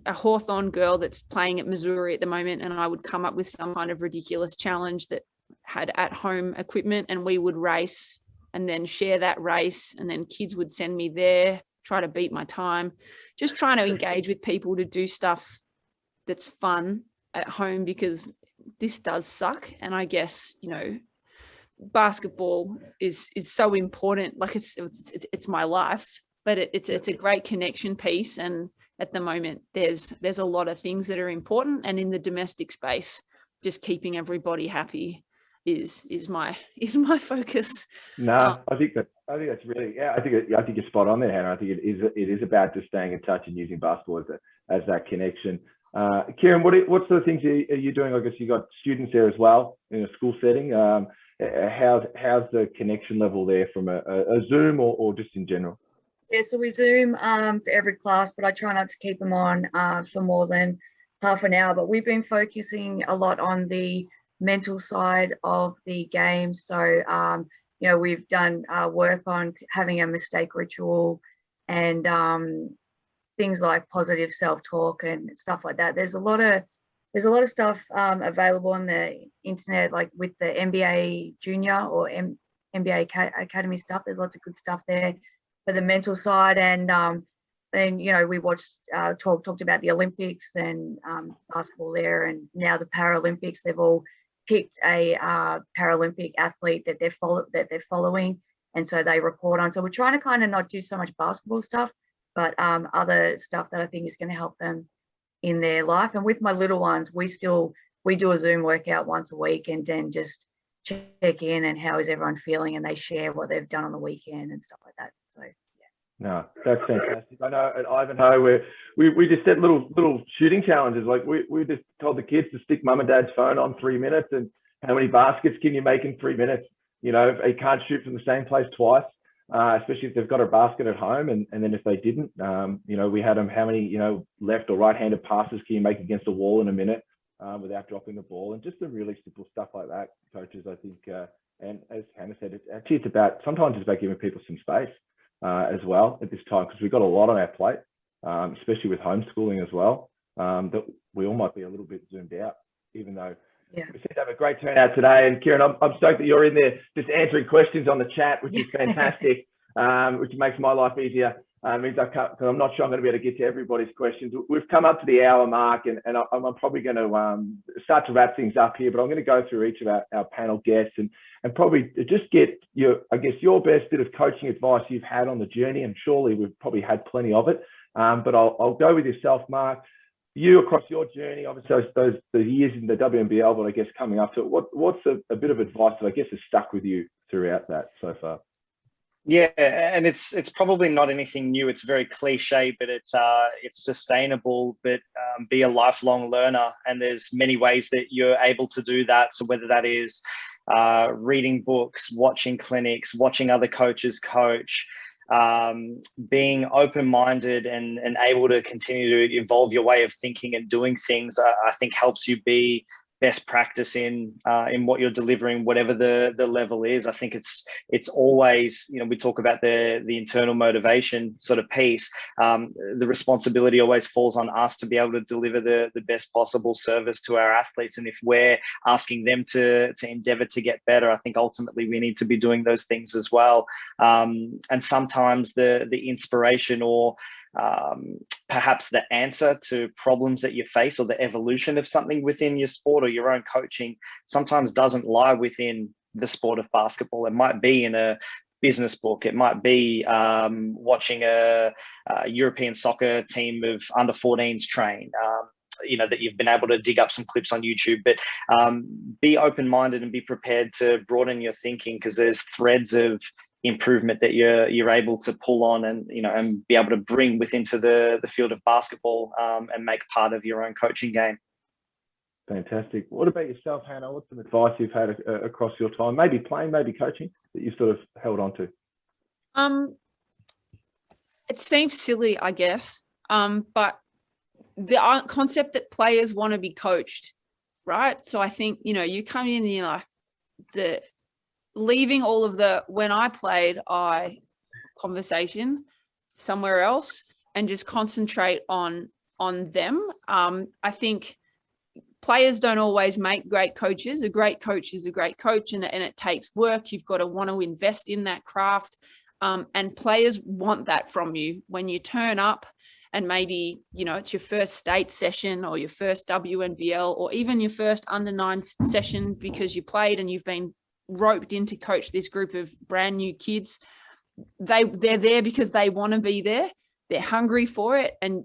Hawthorn girl that's playing at Missouri at the moment, and I would come up with some kind of ridiculous challenge that had at-home equipment, and we would race and then share that race, and then kids would send me there, try to beat my time, just trying to engage with people to do stuff that's fun at home, because this does suck. And I guess, you know, basketball is so important. Like it's my life, but it's a great connection piece. And at the moment, there's a lot of things that are important. And in the domestic space, just keeping everybody happy is my focus. No, I think that's really, I think you're spot on there, Hannah. I think it is about just staying in touch and using basketball as that connection. Kieran, what sort of things are you doing? I guess you got students there as well in a school setting. How's the connection level there from a Zoom or just in general? Yeah, so we Zoom for every class, but I try not to keep them on for more than half an hour. But we've been focusing a lot on the mental side of the game. So, you know, we've done work on having a mistake ritual and things like positive self-talk and stuff like that. There's a lot of stuff available on the internet, like with the NBA Junior or NBA Academy stuff. There's lots of good stuff there for the mental side. And you know, we watched talked about the Olympics and basketball there, and now the Paralympics. They've all picked a Paralympic athlete that they're following, and so they report on. So we're trying to kind of not do so much basketball stuff, but other stuff that I think is going to help them in their life. And with my little ones, we do a Zoom workout once a week, and then just check in and how is everyone feeling, and they share what they've done on the weekend and stuff like that. So No, that's fantastic. I know at Ivanhoe we just set little shooting challenges. Like we just told the kids to stick mum and dad's phone on 3 minutes, and how many baskets can you make in 3 minutes? You know, they can't shoot from the same place twice, especially if they've got a basket at home. And then if they didn't, you know, we had them, how many, you know, left or right-handed passes can you make against a wall in a minute without dropping the ball? And just some really simple stuff like that, coaches, I think. And as Hannah said, sometimes it's about giving people some space as well at this time, because we've got a lot on our plate, especially with homeschooling as well, that we all might be a little bit zoomed out, even though we seem to have a great turnout today. And Kieran, I'm stoked that you're in there just answering questions on the chat, which is fantastic, which makes my life easier. Means because I'm not sure I'm going to be able to get to everybody's questions. We've come up to the hour mark, and I'm probably going to start to wrap things up here, but I'm going to go through each of our panel guests and probably just get your best bit of coaching advice you've had on the journey. And surely we've probably had plenty of it, but I'll go with yourself, Mark. You across your journey, obviously the years in the WNBL, but I guess coming up to it, what's a bit of advice that I guess has stuck with you throughout that so far? Yeah, and it's probably not anything new. It's very cliche, but it's sustainable. But be a lifelong learner, and there's many ways that you're able to do that. So whether that is reading books, watching clinics, watching other coaches coach, being open-minded and able to continue to evolve your way of thinking and doing things, I think helps you be best practice in what you're delivering, whatever the level is. I think it's always, you know, we talk about the internal motivation sort of piece. The responsibility always falls on us to be able to deliver the best possible service to our athletes. And if we're asking them to endeavor to get better, I think ultimately we need to be doing those things as well. And sometimes the inspiration or perhaps the answer to problems that you face, or the evolution of something within your sport or your own coaching, sometimes doesn't lie within the sport of basketball. It might be in a business book. It might be watching a European soccer team of under 14s train. You know, that you've been able to dig up some clips on YouTube, but be open-minded and be prepared to broaden your thinking, because there's threads of improvement that you're able to pull on and, you know, and be able to bring into the field of basketball and make part of your own coaching game. Fantastic. What about yourself, Hannah? What's some advice you've had across your time, maybe playing, maybe coaching, that you've sort of held on to? It seems silly, I guess, but the concept that players want to be coached, right? So I think, you know, you come in and you're like, leaving all of the when I played conversation somewhere else and just concentrate on them. I think players don't always make great coaches. A great coach is a great coach, and it takes work. You've got to want to invest in that craft, and players want that from you when you turn up. And maybe, you know, it's your first state session or your first WNBL or even your first under-9 session because you played and you've been roped in to coach this group of brand new kids. They're there because they want to be there. They're hungry for it, and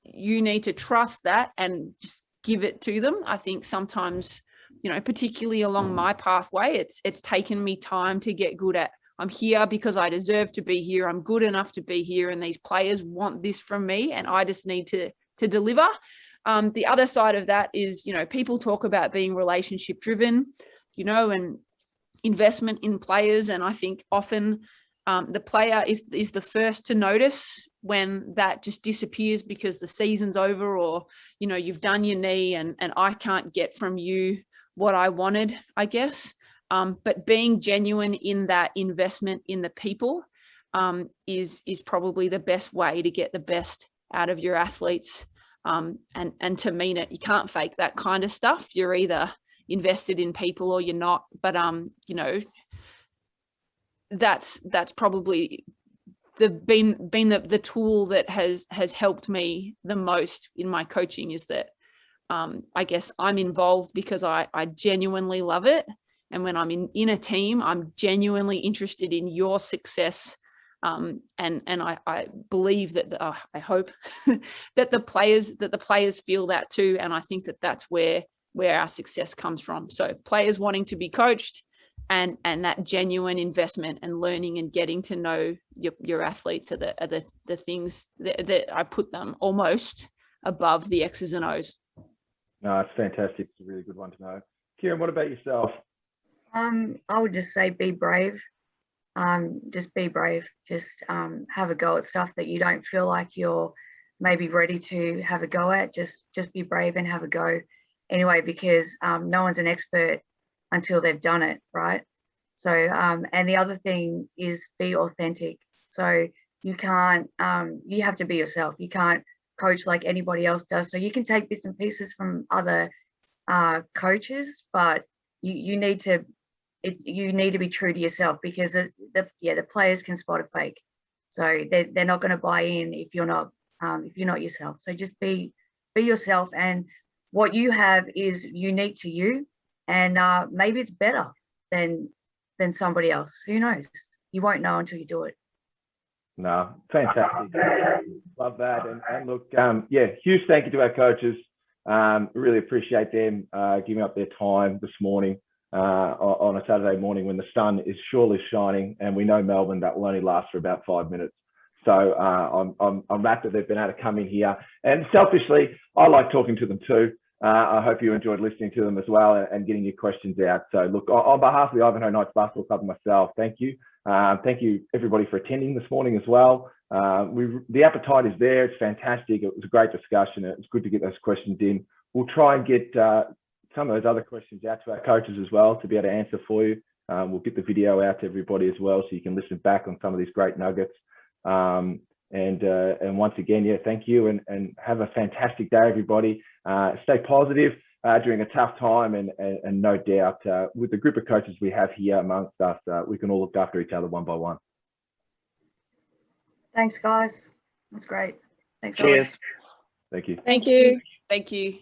you need to trust that and just give it to them. I think sometimes, you know, particularly along my pathway, it's taken me time to get good at, I'm here because I deserve to be here. I'm good enough to be here, and these players want this from me, and I just need to deliver. The other side of that is, you know, people talk about being relationship driven, you know, and investment in players. And I think often the player is the first to notice when that just disappears because the season's over, or, you know, you've done your knee and I can't get from you what I wanted, I guess. But being genuine in that investment in the people is probably the best way to get the best out of your athletes, and to mean it. You can't fake that kind of stuff. You're either invested in people or you're not. But you know, that's probably been the tool that has helped me the most in my coaching, is that I guess I'm involved because I genuinely love it. And when I'm in a team, I'm genuinely interested in your success. And I believe that I hope that the players feel that too. And I think that that's where our success comes from. So players wanting to be coached, and that genuine investment and learning and getting to know your athletes are the things that I put them almost above the X's and O's. No, it's fantastic. It's a really good one to know. Kieran, what about yourself? I would just say be brave. Just be brave. Just have a go at stuff that you don't feel like you're maybe ready to have a go at. Just be brave and have a go anyway, because no one's an expert until they've done it, right? So and the other thing is be authentic. So you can't you have to be yourself. You can't coach like anybody else does. So you can take bits and pieces from other coaches, but you need to be true to yourself, because the players can spot a fake. So they're not going to buy in if you're not yourself. So just be yourself, and what you have is unique to you, and maybe it's better than somebody else. Who knows? You won't know until you do it. No, fantastic. Love that. And look, yeah, huge thank you to our coaches. Really appreciate them giving up their time this morning on a Saturday morning when the sun is surely shining, and we know Melbourne, that will only last for about 5 minutes. So I'm wrapped that they've been able to come in here. And selfishly, I like talking to them too. I hope you enjoyed listening to them as well and getting your questions out. So look, on behalf of the Ivanhoe Knights Basketball Club and myself, thank you. Thank you everybody for attending this morning as well. The appetite is there. It's fantastic. It was a great discussion. It's good to get those questions in. We'll try and get some of those other questions out to our coaches as well to be able to answer for you. We'll get the video out to everybody as well, so you can listen back on some of these great nuggets. And once again, yeah, thank you, and have a fantastic day, everybody. Stay positive during a tough time, and no doubt with the group of coaches we have here amongst us, we can all look after each other one by one. Thanks, guys. That's great. Thanks. Cheers. Thank you. Thank you. Thank you.